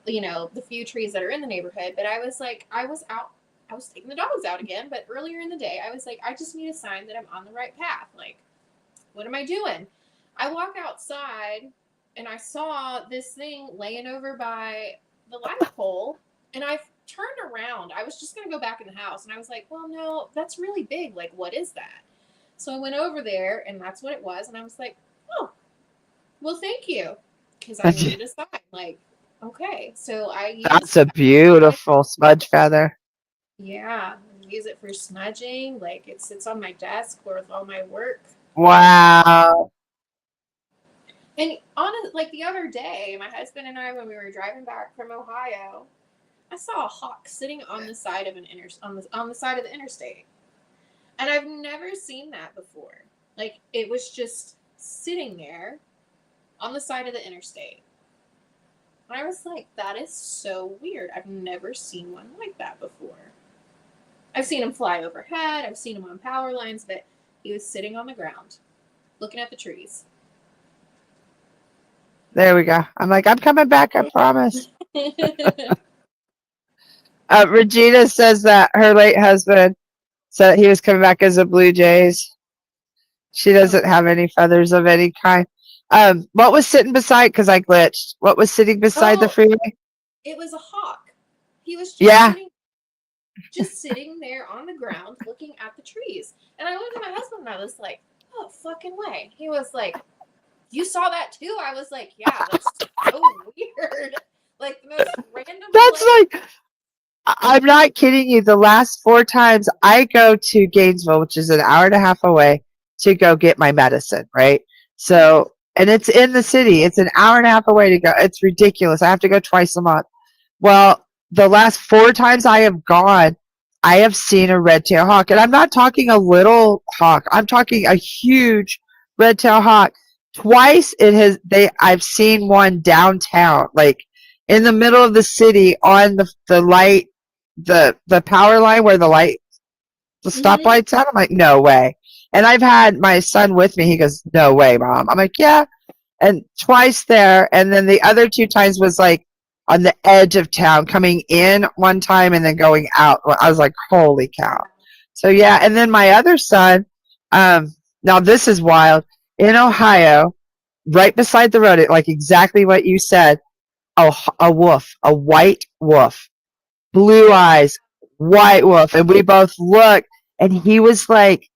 The few trees that are in the neighborhood. But I was taking the dogs out again. But earlier in the day, I was like, I just need a sign that I'm on the right path. Like, what am I doing? I walk outside and I saw this thing laying over by the light pole, and I turned around. I was just going to go back in the house, and I was like, well, no, that's really big. Like, what is that? So I went over there, and that's what it was. And I was like, oh, well, thank you. Because I needed a sign. Like, okay, so That's a beautiful smudge feather. Yeah, I use it for smudging. Like it sits on my desk with all my work. Wow. And like the other day, my husband and I, when we were driving back from Ohio, I saw a hawk sitting on the side of on the side of the interstate, and I've never seen that before. Like it was just sitting there on the side of the interstate. I was like, that is so weird. I've never seen one like that before. I've seen him fly overhead. I've seen him on power lines, but he was sitting on the ground, looking at the trees. There we go. I'm like, I'm coming back, I promise. Regina says that her late husband said he was coming back as a Blue Jays. She doesn't have any feathers of any kind. What was sitting beside? Because I glitched. What was sitting beside the Oh, freeway? it was a hawk. He was Yeah. just sitting there on the ground looking at the trees. And I looked at my husband and I was like, oh, fucking way. He was like, you saw that too? I was like, yeah, that's so weird. Like the most random That's place. like, I'm not kidding you. The last 4 times I go to Gainesville, which is an hour and a half away, to go get my medicine, right? So, and it's in the city. It's an hour and a half away to go. It's ridiculous. I have to go twice a month. Well, the last 4 times I have gone, I have seen a red-tailed hawk. And I'm not talking a little hawk. I'm talking a huge red-tailed hawk. Twice I've seen one downtown, like in the middle of the city on the light, the power line where the Mm-hmm. stoplight's at. I'm like, no way. And I've had my son with me. He goes, no way, Mom. I'm like, yeah. And twice there. And then the other 2 times was like on the edge of town, coming in one time and then going out. I was like, holy cow. So yeah. And then my other son, now this is wild. In Ohio, right beside the road, like exactly what you said, a wolf, a white wolf, blue Oh, eyes, white wolf. And we both looked, and he was like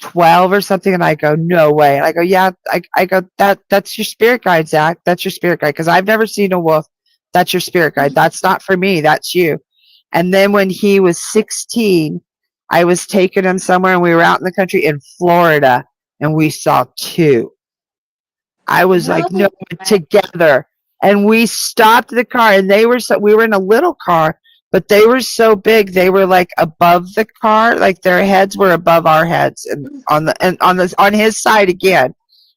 12 or something. And I go, no way. And I go, yeah. I go, that's your spirit guide, Zach. That's your spirit guide. Because I've never seen a wolf. That's your spirit guide. That's not for me. That's you. And then when he was 16, I was taking him somewhere, and we were out in the country in Florida, and we saw 2. I was no like, no, way. together. And we stopped the car, and we were in a little car, but they were so big, they were like above the car, like their heads were above our heads, and on his side again.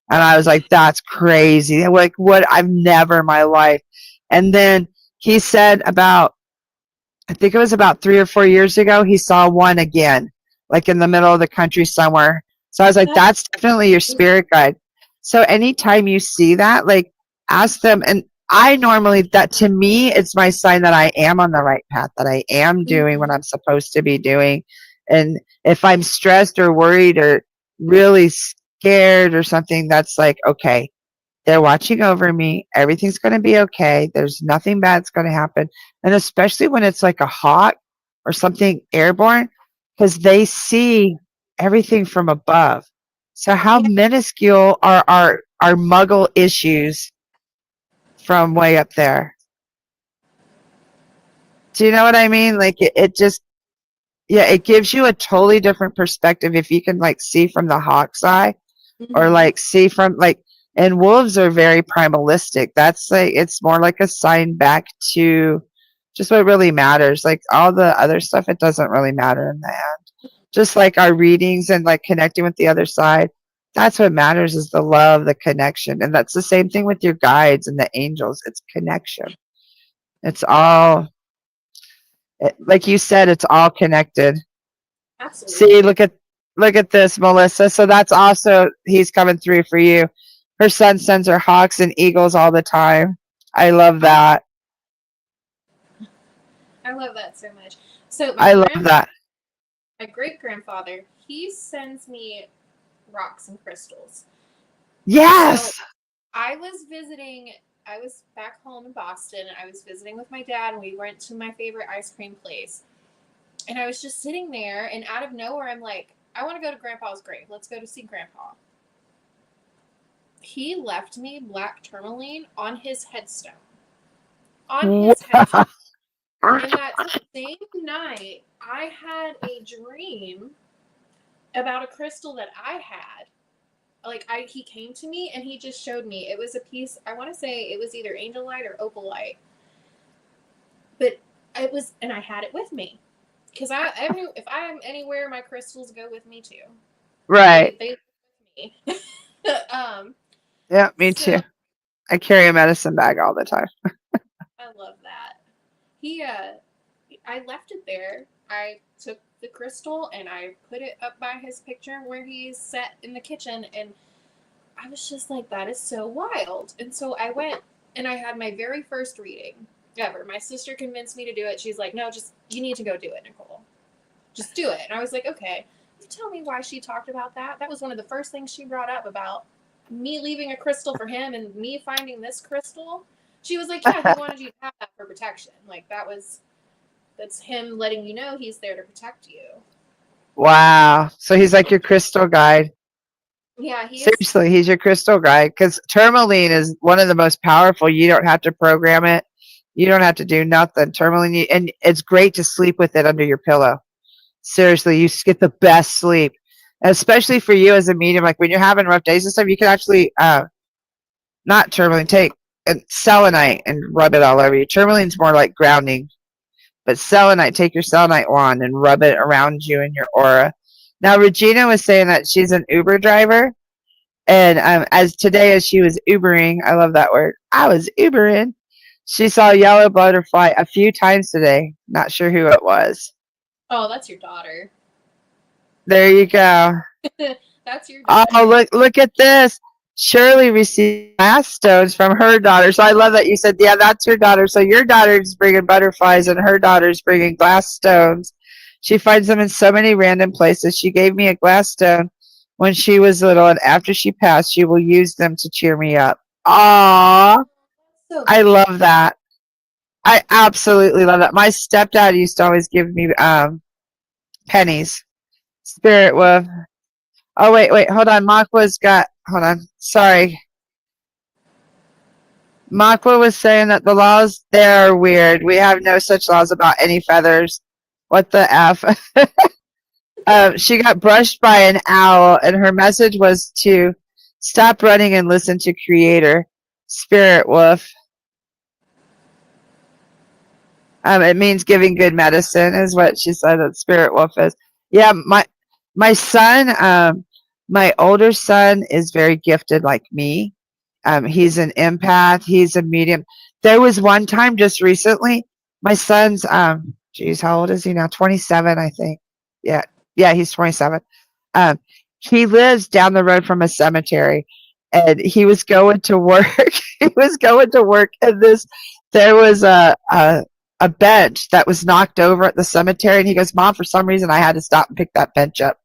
And I was like, that's crazy. Like, what? I've never in my life. And then he said I think it was about 3 or 4 years ago, he saw one again, like in the middle of the country somewhere. So I was like, That's that's definitely your spirit guide. So anytime you see that, like, ask them. And I normally, that to me, it's my sign that I am on the right path, that I am doing what I'm supposed to be doing. And if I'm stressed or worried or really scared or something, that's like, okay, they're watching over me. Everything's going to be okay. There's nothing bad's going to happen. And especially when it's like a hawk or something airborne, because they see everything from above. So how yeah. minuscule are our muggle issues from way up there? Do you know what I mean? Like it just, yeah, it gives you a totally different perspective if you can like see from the hawk's eye, or Mm-hmm. like see from like, and wolves are very primalistic. That's like, it's more like a sign back to just what really matters. Like all the other stuff, it doesn't really matter in the end. Just like our readings and like connecting with the other side, that's what matters, is the love, the connection. And that's the same thing with your guides and the angels. It's connection. It's all, like you said, it's all connected. See, Absolutely. look at this, Melissa. So that's also, he's coming through for you. Her son sends her hawks and eagles all the time. I love Oh, that. I love that so much. So I love that. my great grandfather, he sends me rocks and crystals. So Yes. I was back home in Boston and I was visiting with my dad and we went to my favorite ice cream place. And I was just sitting there and out of nowhere I'm like, I want to go to Grandpa's grave. Let's go to see Grandpa. He left me black tourmaline on his headstone. On his headstone. And that same night, I had a dream about a crystal that I had. He came to me and he just showed me. It was a piece, I want to say it was either angelite or opalite. But it was, and I had it with me. Because if I am anywhere, my crystals go with me too. Right. They with me. um, Yeah, me too. so I carry a medicine bag all the time. I love that. He I left it there. I took the crystal and I put it up by his picture where he's set in the kitchen, and I was just like, that is so wild. And so I went and I had my very first reading ever. My sister convinced me to do it. She's like, no, just, you need to go do it, Nicole. Just do it. And I was like, okay. You tell me why she talked about that. That was one of the first things she brought up about me leaving a crystal for him and me finding this crystal. She was like, yeah, he wanted you to have that for protection. Like that's him letting you know he's there to protect you. Wow. So he's like your crystal guide. Yeah, he is. Seriously, he's your crystal guide because tourmaline is one of the most powerful. You don't have to program it. You don't have to do nothing. Tourmaline, and it's great to sleep with it under your pillow. Seriously, you get the best sleep, especially for you as a medium. Like when you're having rough days and stuff, you can actually not tourmaline, take selenite and rub it all over you. Tourmaline's more like grounding, but selenite, take your selenite wand and rub it around you in your aura. Now, Regina was saying that she's an Uber driver, and as she was Ubering, I love that word. I was Ubering. She saw a yellow butterfly a few times today. Not sure who it was. Oh, that's your daughter. There you go. That's your daughter. Oh, look at this. Shirley received glass stones from her daughter. So I love that you said, yeah, that's your daughter. So your daughter's bringing butterflies and her daughter's bringing glass stones. She finds them in so many random places. She gave me a glass stone when she was little, and after she passed, she will use them to cheer me up. Aww. So I love that. I absolutely love that. My stepdad used to always give me pennies. Spirit wolf. Oh, wait. Hold on. Hold on. Sorry. Makwa was saying that the laws there are weird. We have no such laws about any feathers. What the F? She got brushed by an owl, and her message was to stop running and listen to Creator. Spirit wolf. It means giving good medicine, is what she said that Spirit wolf is. Yeah, my son, my older son is very gifted like me. He's an empath. He's a medium. There was one time just recently, my son's, geez, how old is he now? 27, I think. Yeah, he's 27. He lives down the road from a cemetery, and he was going to work. And there was a bench that was knocked over at the cemetery, and he goes, Mom, for some reason I had to stop and pick that bench up.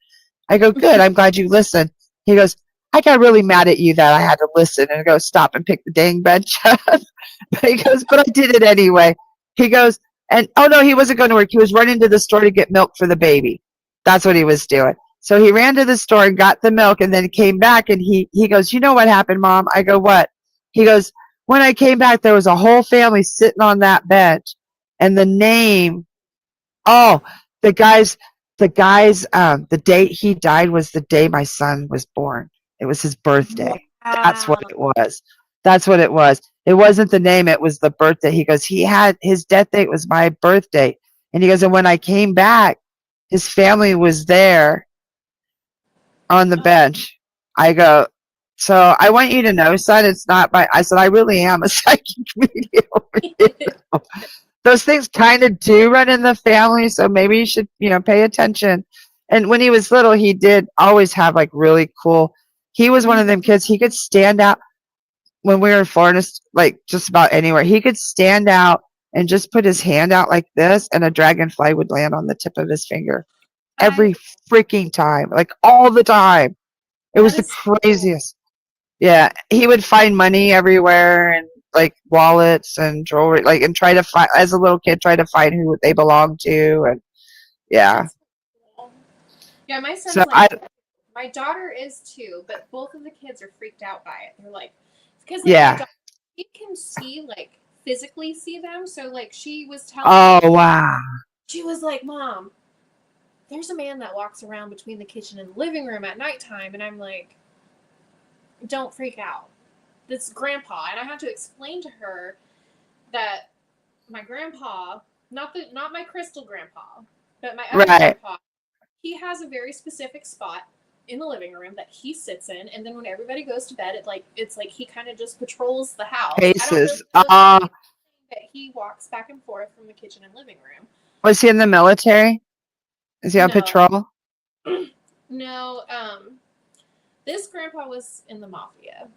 I go, good, I'm glad you listened. He goes, I got really mad at you that I had to listen and go stop and pick the dang bench up. But he goes, but I did it anyway. He goes, and oh no, he wasn't going to work. He was running to the store to get milk for the baby. That's what he was doing. So he ran to the store and got the milk, and then came back, and he goes, you know what happened, Mom? I go, what? He goes, when I came back, there was a whole family sitting on that bench, and the name, oh, the date he died was the day my son was born. It was his birthday. Wow. That's what it was. That's what it was. It wasn't the name, it was the birthday. He goes, his death date was my birthday. And he goes, and when I came back, his family was there on the bench. I go, so I want you to know, son, it's not I said, I really am a psychic medium. Those things kind of do run in the family, so maybe you should, pay attention. And when he was little, he did always have like really cool. He was one of them kids. He could stand out when we were in Florida, like just about anywhere. He could stand out and just put his hand out like this, and a dragonfly would land on the tip of his finger every freaking time, like all the time. It was the craziest. Yeah, he would find money everywhere and like wallets and jewelry, like, and try to find, as a little kid, try to find who they belonged to, and yeah. Yeah, my son's So my daughter is too, but both of the kids are freaked out by it. They're like, because yeah. my daughter, she can see, like, physically see them. So like she was telling me, wow. She was like, Mom, there's a man that walks around between the kitchen and the living room at nighttime, and I'm like, don't freak out. This grandpa, and I had to explain to her that my grandpa, not my crystal grandpa, but my other grandpa, he has a very specific spot in the living room that he sits in, and then when everybody goes to bed, it's like he kind of just patrols the house. Paces. That he walks back and forth from the kitchen and living room. Was he in the military? Is he on patrol? No. This grandpa was in the mafia.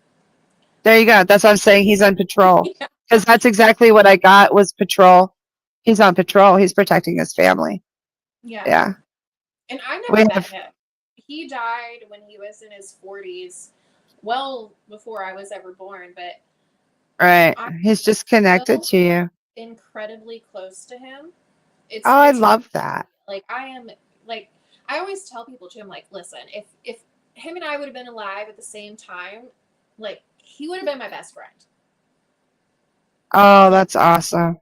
There you go. That's what I'm saying. He's on patrol. Because that's exactly what I got was patrol. He's on patrol. He's protecting his family. Yeah. And I never met him. He died when he was in his 40s. well before I was ever born, but Right. I'm He's just connected so to you. incredibly close to him. Oh, I It's love that. like I am like I always tell people too. I'm like, listen, if him and I would have been alive at the same time, like he would have been my best friend. Oh, Like that's awesome.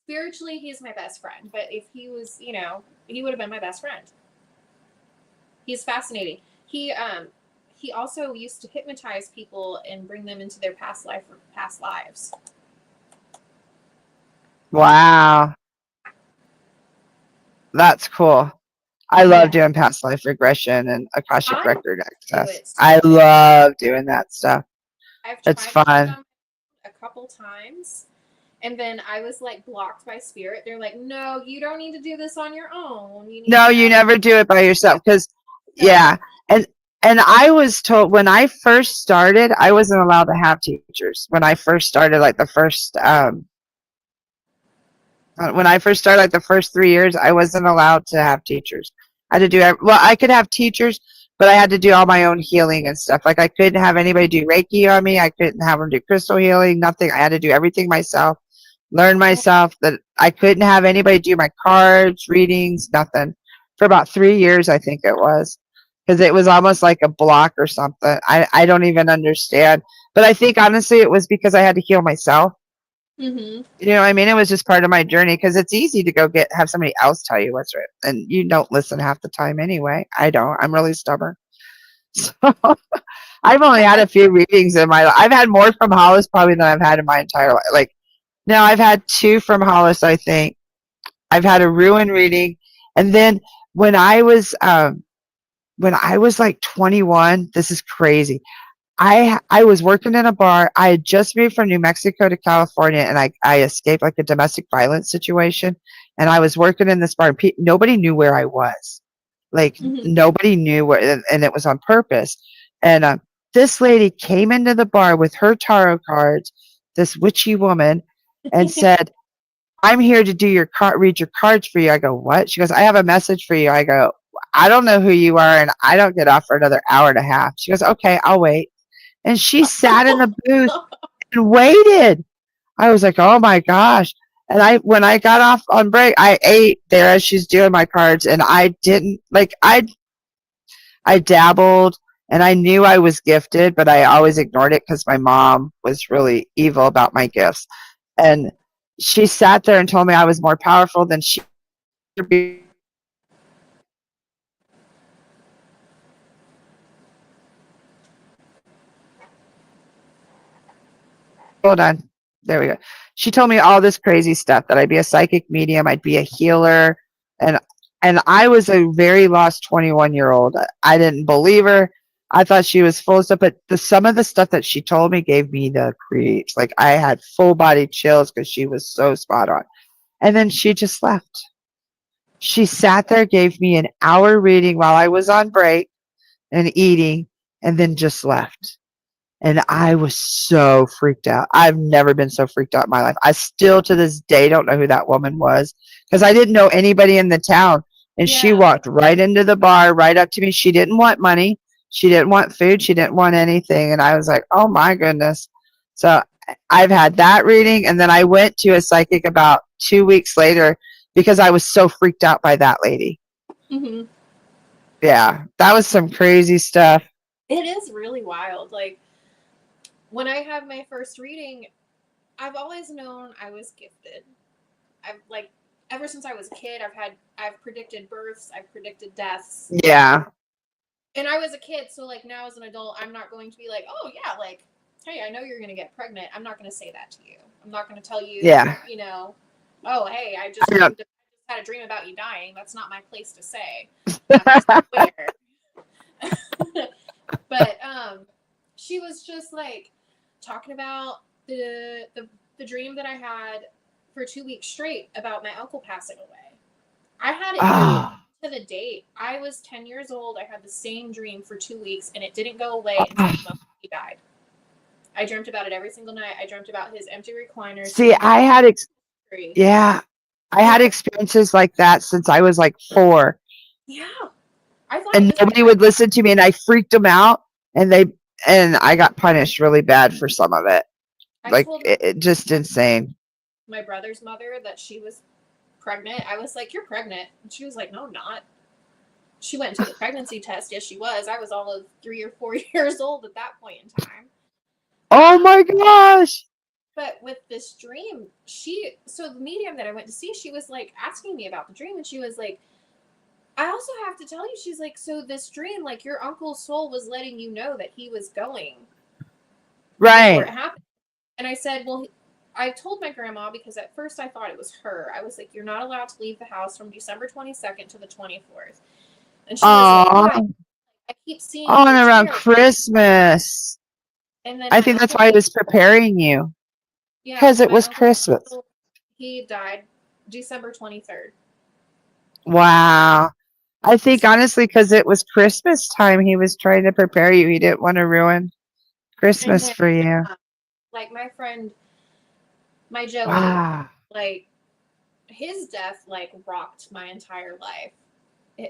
spiritually, he's my best friend. But if he was, he would have been my best friend. He's fascinating. He also used to hypnotize people and bring them into their past lives. Wow. That's cool. I love Yeah, doing past life regression and Akashic I want record to do access. it I too. love doing that stuff. I've It's tried to do it fun. on a couple times, and then I was like blocked by spirit. They're like, "No, you don't need to do this on your own. You need No, to you have." never do it by yourself because, yeah. So, And I was told when I first started, I wasn't allowed to have teachers. When I first started, like the first 3 years, I wasn't allowed to have teachers. I had to do, well, I could have teachers, but I had to do all my own healing and stuff. Like I couldn't have anybody do Reiki on me. I couldn't have them do crystal healing, nothing. I had to do everything myself, learn myself that I couldn't have anybody do my cards, readings, nothing for about 3 years, I think it was. Because it was almost like a block or something. I don't even understand. But I think honestly it was because I had to heal myself. mm-hmm. You know what I mean? It was just part of my journey because it's easy to go have somebody else tell you what's right. And you don't listen half the time anyway. I don't. I'm really stubborn. So I've only had a few readings in my life. I've had more from Hollis probably than I've had in my entire life. Like, no, I've had two from Hollis, I think. I've had a ruin reading. And then when I was like 21, this is crazy. I was working in a bar. I had just moved from New Mexico to California, and I escaped like a domestic violence situation. And I was working in this bar. And nobody knew where I was. Like Mm-hmm. nobody knew where, and it was on purpose. And this lady came into the bar with her tarot cards, this witchy woman, and said, "I'm here to do read your cards for you." I go, "What?" She goes, "I have a message for you." I go, "I don't know who you are, and I don't get off for another hour and a half." She goes, "Okay, I'll wait." And she sat in the booth and waited. I was like, "Oh my gosh." And when I got off on break, I ate there as she's doing my cards, and I didn't like I dabbled and I knew I was gifted, but I always ignored it because my mom was really evil about my gifts. And she sat there and told me I was more powerful than she could be. Hold on. There we go. She told me all this crazy stuff that I'd be a psychic medium, I'd be a healer, and I was a very lost 21-year-old. I didn't believe her. I thought she was full of stuff, but some of the stuff that she told me gave me the creeps. Like I had full body chills because she was so spot on. And then she just left. She sat there, gave me an hour reading while I was on break and eating, and then just left. And I was so freaked out. I've never been so freaked out in my life. I still to this day don't know who that woman was because I didn't know anybody in the town. And she Yeah. walked right into the bar, right up to me. She didn't want money. She didn't want food. She didn't want anything. And I was like, oh my goodness. So I've had that reading. And then I went to a psychic about 2 weeks later because I was so freaked out by that lady. Mm-hmm. Yeah, that was some crazy stuff. It is really wild. Like when I had my first reading, I've always known I was gifted. I've like ever since I was a kid, I've predicted births, I've predicted deaths. Yeah. And I was a kid, so like now as an adult, I'm not going to be like, oh yeah, like, hey, I know you're gonna get pregnant. I'm not gonna say that to you. I'm not gonna tell you, Yeah. oh hey, I just had a dream about you dying. That's not my place to say. Where. But she was just like talking about the dream that I had for 2 weeks straight about my uncle passing away. I had it down to the date. I was 10 years old. I had the same dream for 2 weeks, and it didn't go away until the moment he died. I dreamt about it every single night. I dreamt about his empty recliner. See, I had experiences like that since I was like 4. Yeah. I thought And it was nobody would listen to me, and I freaked them out. And and I got punished really bad for some of it. I Like told it just insane. my brother's mother that she was pregnant. I was like, "You're pregnant," and she was like, "No, I'm not." She went and took a pregnancy test. Yes, she was. I was all of 3 or 4 years old at that point in time. Oh my gosh. But with this dream, so the medium that I went to see, she was like asking me about the dream, and she was like, I also have to tell you, she's like, so this dream, like your uncle's soul was letting you know that he was going before it Right. happened. And I said, well, I told my grandma, because at first I thought it was her. I was like, you're not allowed to leave the house from December 22nd to the 24th. And she was like, Oh, why? I keep seeing on your around spirit. Christmas. And then I my think that's uncle, why he was preparing you. yeah, Because it my was uncle, Christmas. he died December 23rd. Wow. I think honestly, because it was Christmas time, he was trying to prepare you. He didn't want to ruin And Christmas then, for you. like my friend, my Joey, Wow. like his death like rocked my entire life.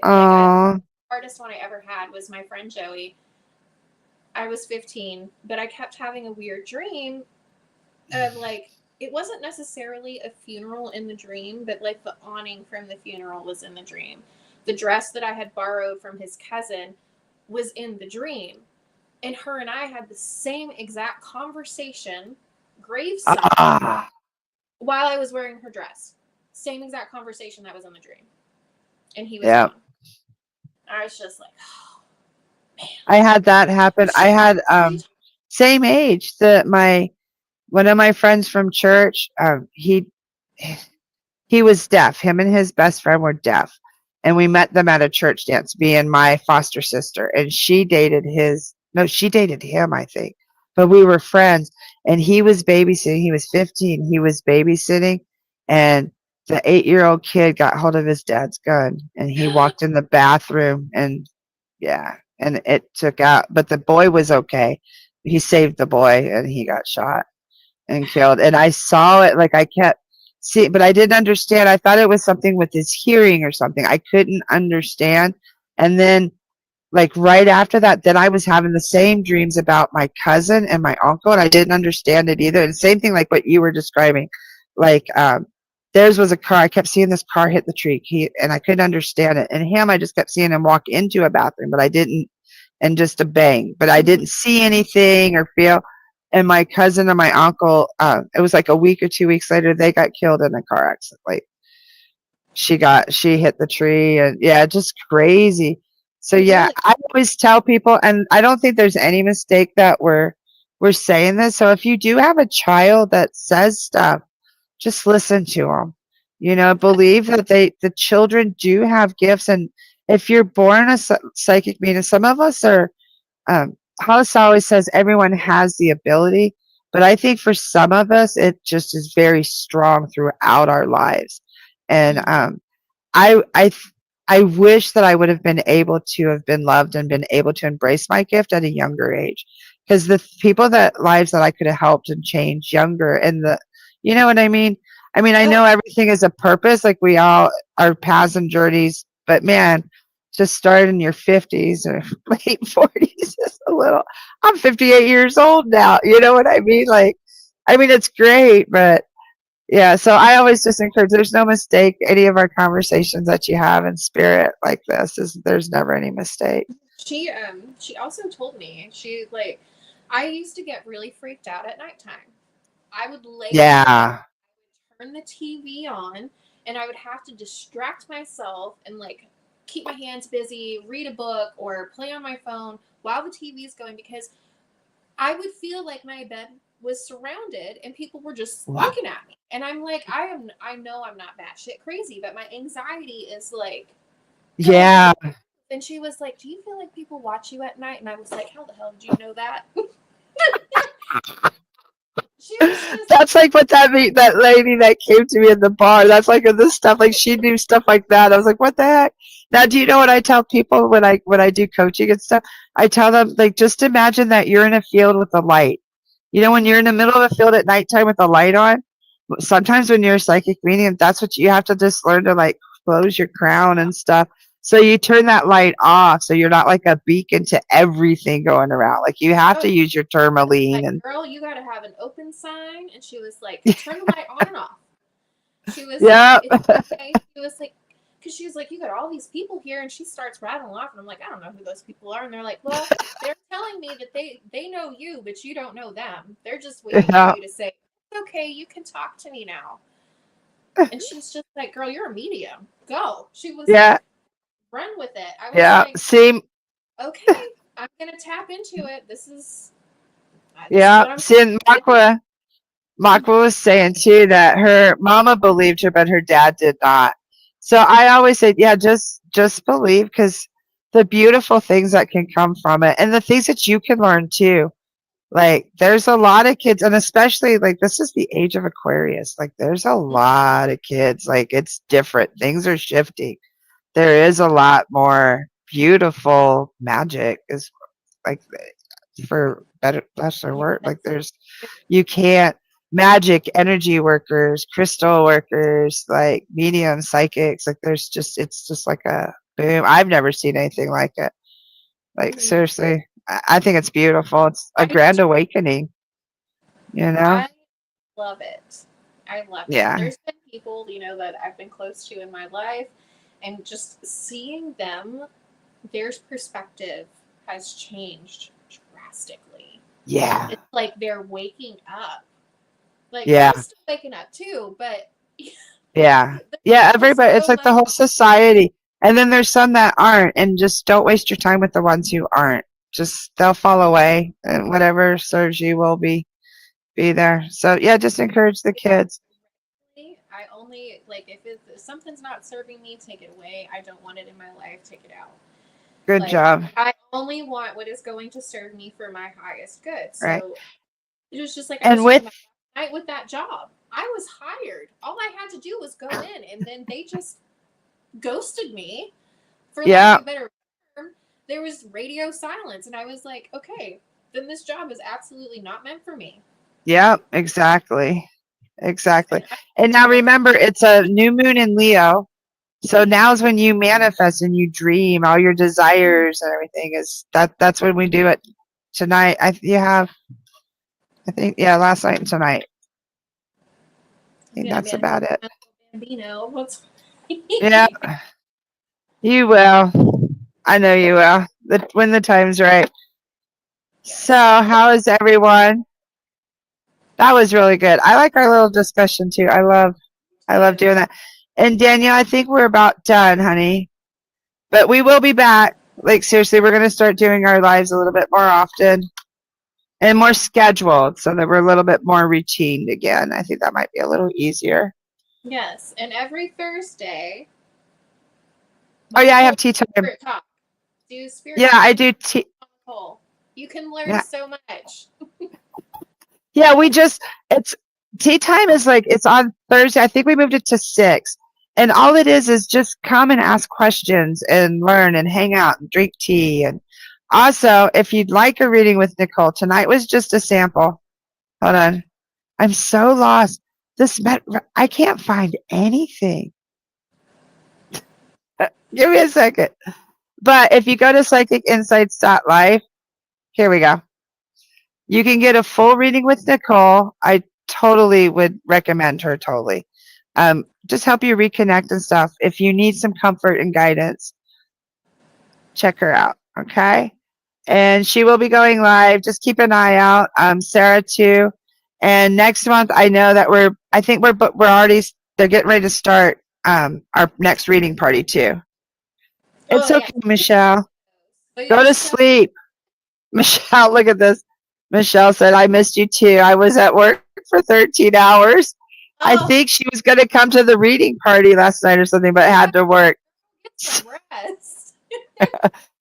Oh, The hardest one I ever had was my friend Joey. I was 15, but I kept having a weird dream of like it wasn't necessarily a funeral in the dream, but like the awning from the funeral was in the dream. The dress that I had borrowed from his cousin was in the dream. And her and I had the same exact conversation, graveside, ah, while I was wearing her dress. Same exact conversation that was in the dream. And he was yeah. gone. I was just like, oh, man. I had that happen. I had same age. One of my friends from church. He was deaf. Him and his best friend were deaf, and we met them at a church dance. Me and my foster sister, and she dated his. No, she dated him, I think. But we were friends, and he was babysitting. He was 15. He was babysitting, and the 8-year-old kid got hold of his dad's gun, and he walked in the bathroom, and yeah, and it took out. But the boy was okay. He saved the boy, and he got shot and killed. And I saw it, like I kept see, but I didn't understand. I thought it was something with his hearing or something. I couldn't understand. And then like right after that, then I was having the same dreams about my cousin and my uncle, and I didn't understand it either. And same thing like what you were describing. Like theirs was a car. I kept seeing this car hit the tree. And I couldn't understand it. And him, I just kept seeing him walk into a bathroom, but I didn't, and just a bang. But I didn't see anything or feel. And my cousin and my uncle, it was like a week or 2 weeks later, they got killed in a car accident. Like she hit the tree, and yeah, just crazy. So yeah, Really? I always tell people, and I don't think there's any mistake that we're saying this. So if you do have a child that says stuff, just listen to them. Believe that the children do have gifts, and if you're born a psychic medium, some of us are. Hollis always says everyone has the ability, but I think for some of us, it just is very strong throughout our lives. And I I I wish that I would have been able to have been loved and been able to embrace my gift at a younger age, because the people that lives that I could have helped and changed younger, and you know what I mean. I mean, I know everything is a purpose, like we all our paths and journeys, but man, just start in your 50s or late 40s is a little. I'm 58 years old now. You know what I mean? Like, I mean, it's great, but yeah, so I always just encourage, there's no mistake. Any of our conversations that you have in spirit like this there's never any mistake. She also told me, she like, I used to get really freaked out at nighttime. I would lay down in bed, Yeah. turn the TV on, and I would have to distract myself and like keep my hands busy, read a book or play on my phone while the TV is going, because I would feel like my bed was surrounded and people were just Wow. looking at me. And I'm like, I know I'm not batshit crazy, but my anxiety is like going through Yeah. the. And she was like, do you feel like people watch you at night? And I was like, how the hell did you know that? She was just That's like what that lady that came to me in the bar. That's like this stuff. Like she knew stuff like that. I was like, what the heck? Now, do you know what I tell people when I do coaching and stuff? I tell them, like, just imagine that you're in a field with a light. When you're in the middle of a field at nighttime with a light on, sometimes when you're a psychic medium, that's what you have to just learn to like close your crown and stuff. So you turn that light off so you're not like a beacon to everything going around. Like you have Oh, to use your tourmaline like, and girl, you got to have an open sign. And she was like, turn the light on and off. She was like, yeah, it's okay. She was like, because she was like, you got all these people here. And she starts rattling off. And I'm like, I don't know who those people are. And they're like, well, they're telling me that they know you, but you don't know them. They're just waiting for yeah, you to say, it's okay, you can talk to me now. And she's just like, girl, you're a medium. Go. She was yeah, like, run with it. I was yeah. like, See, okay, I'm going to tap into it. This is yeah, what I'm see, and Makwa was saying too that her mama believed her, but her dad did not. So I always say, yeah, just believe, because the beautiful things that can come from it, and the things that you can learn too. Like there's a lot of kids, and especially like this is the age of Aquarius. Like there's a lot of kids. Like it's different. Things are shifting. There is a lot more beautiful magic. Is like for better lesser word. Like there's you can't magic energy workers, crystal workers, like medium psychics. Like there's just it's just like a boom. I've never seen anything like it. Like Mhm. seriously, I think it's beautiful. It's a I grand awakening. You know? I love it. I love it. Yeah. There's been people, that I've been close to in my life, and just seeing them, their perspective has changed drastically. Yeah. It's like they're waking up. Like Yeah. I'm still waking up too, but Yeah. there's Yeah. just Everybody, it's so like the much. whole society. And then there's some that aren't, and just don't waste your time with the ones who aren't. Just they'll fall away, and whatever serves you will be there. So yeah, just encourage the kids. I only like if something's not serving me, take it away. I don't want it in my life, take it out. Good Like job. I only want what is going to serve me for my highest good. Right. So it was just like I And was with talking about last night with that job. I was hired. All I had to do was go in, and then they just ghosted me, for lack yeah, of a better term. There was radio silence, and I was like, okay, then this job is absolutely not meant for me. yeah, exactly. Exactly. And I And now told remember, it's a new moon in Leo. So now's when you manifest and you dream all your desires and everything is that's when we do it tonight. I think yeah, last night and tonight. I I'm think gonna that's manifest about it. my Bambino. What's Yeah, you will. I know you will. When the time's right. So yes. how is everyone? That was really good. I like our little discussion too. I love doing that. And Danielle, I think we're about done, honey. But we will be back. Like seriously, we're gonna start doing our lives a little bit more often and more scheduled so that we're a little bit more routine again. I think that might be a little easier. Yes, and every Thursday, Oh yeah, I Nicole have tea time. Spirit Talk. Do Spirit Yeah, Talk I with do tea. Nicole. You can learn Yeah, so much. yeah. It's tea time is like it's on Thursday. I think we moved it to 6, and all it is just come and ask questions and learn and hang out and drink tea. And also, if you'd like a reading with Nicole, tonight was just a sample. Hold on, I'm so lost. I can't find anything. Give me a second. But if you go to psychicinsights.life, here we go. You can get a full reading with Nicole. I totally would recommend her, totally. Just help you reconnect and stuff. If you need some comfort and guidance, check her out, okay? And she will be going live. Just keep an eye out. Sarah too. And next month, I know that we're already, they're getting ready to start our next reading party too. Oh It's yeah. okay, Michelle. But Go yeah, to sleep. Michelle, look at this. Michelle said, I missed you too. I was at work for 13 hours. I oh, think she was going to come to the reading party last night or something, but had to work. get some rest.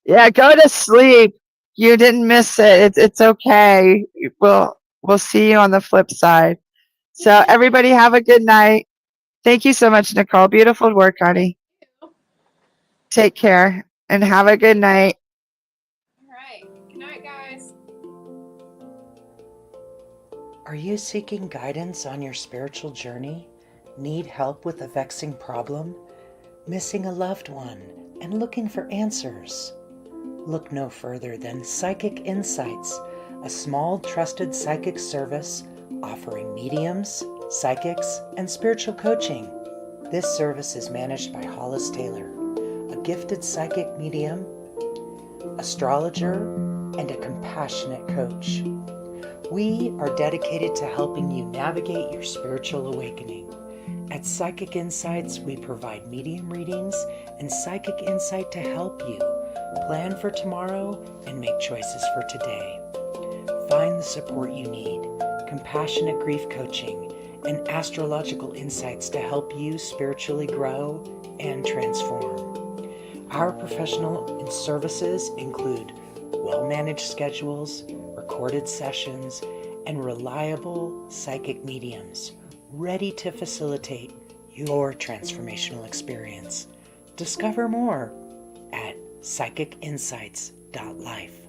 Yeah, go to sleep. You didn't miss it. It's okay. We'll see you on the flip side. So everybody have a good night. Thank you so much, Nicole. Beautiful work, honey. Take care and have a good night. All right. Good night, guys. Are you seeking guidance on your spiritual journey? Need help with a vexing problem? missing a loved one, and looking for answers? Look no further than Psychic Insights, a small trusted psychic service offering mediums, psychics, and spiritual coaching. This service is managed by Hollis Taylor, a gifted psychic medium, astrologer, and a compassionate coach. We are dedicated to helping you navigate your spiritual awakening. At Psychic Insights, we provide medium readings and psychic insight to help you plan for tomorrow and make choices for today. Find the support you need, compassionate grief coaching, and astrological insights to help you spiritually grow and transform. Our professional services include well-managed schedules, recorded sessions, and reliable psychic mediums ready to facilitate your transformational experience. Discover more at psychicinsights.life.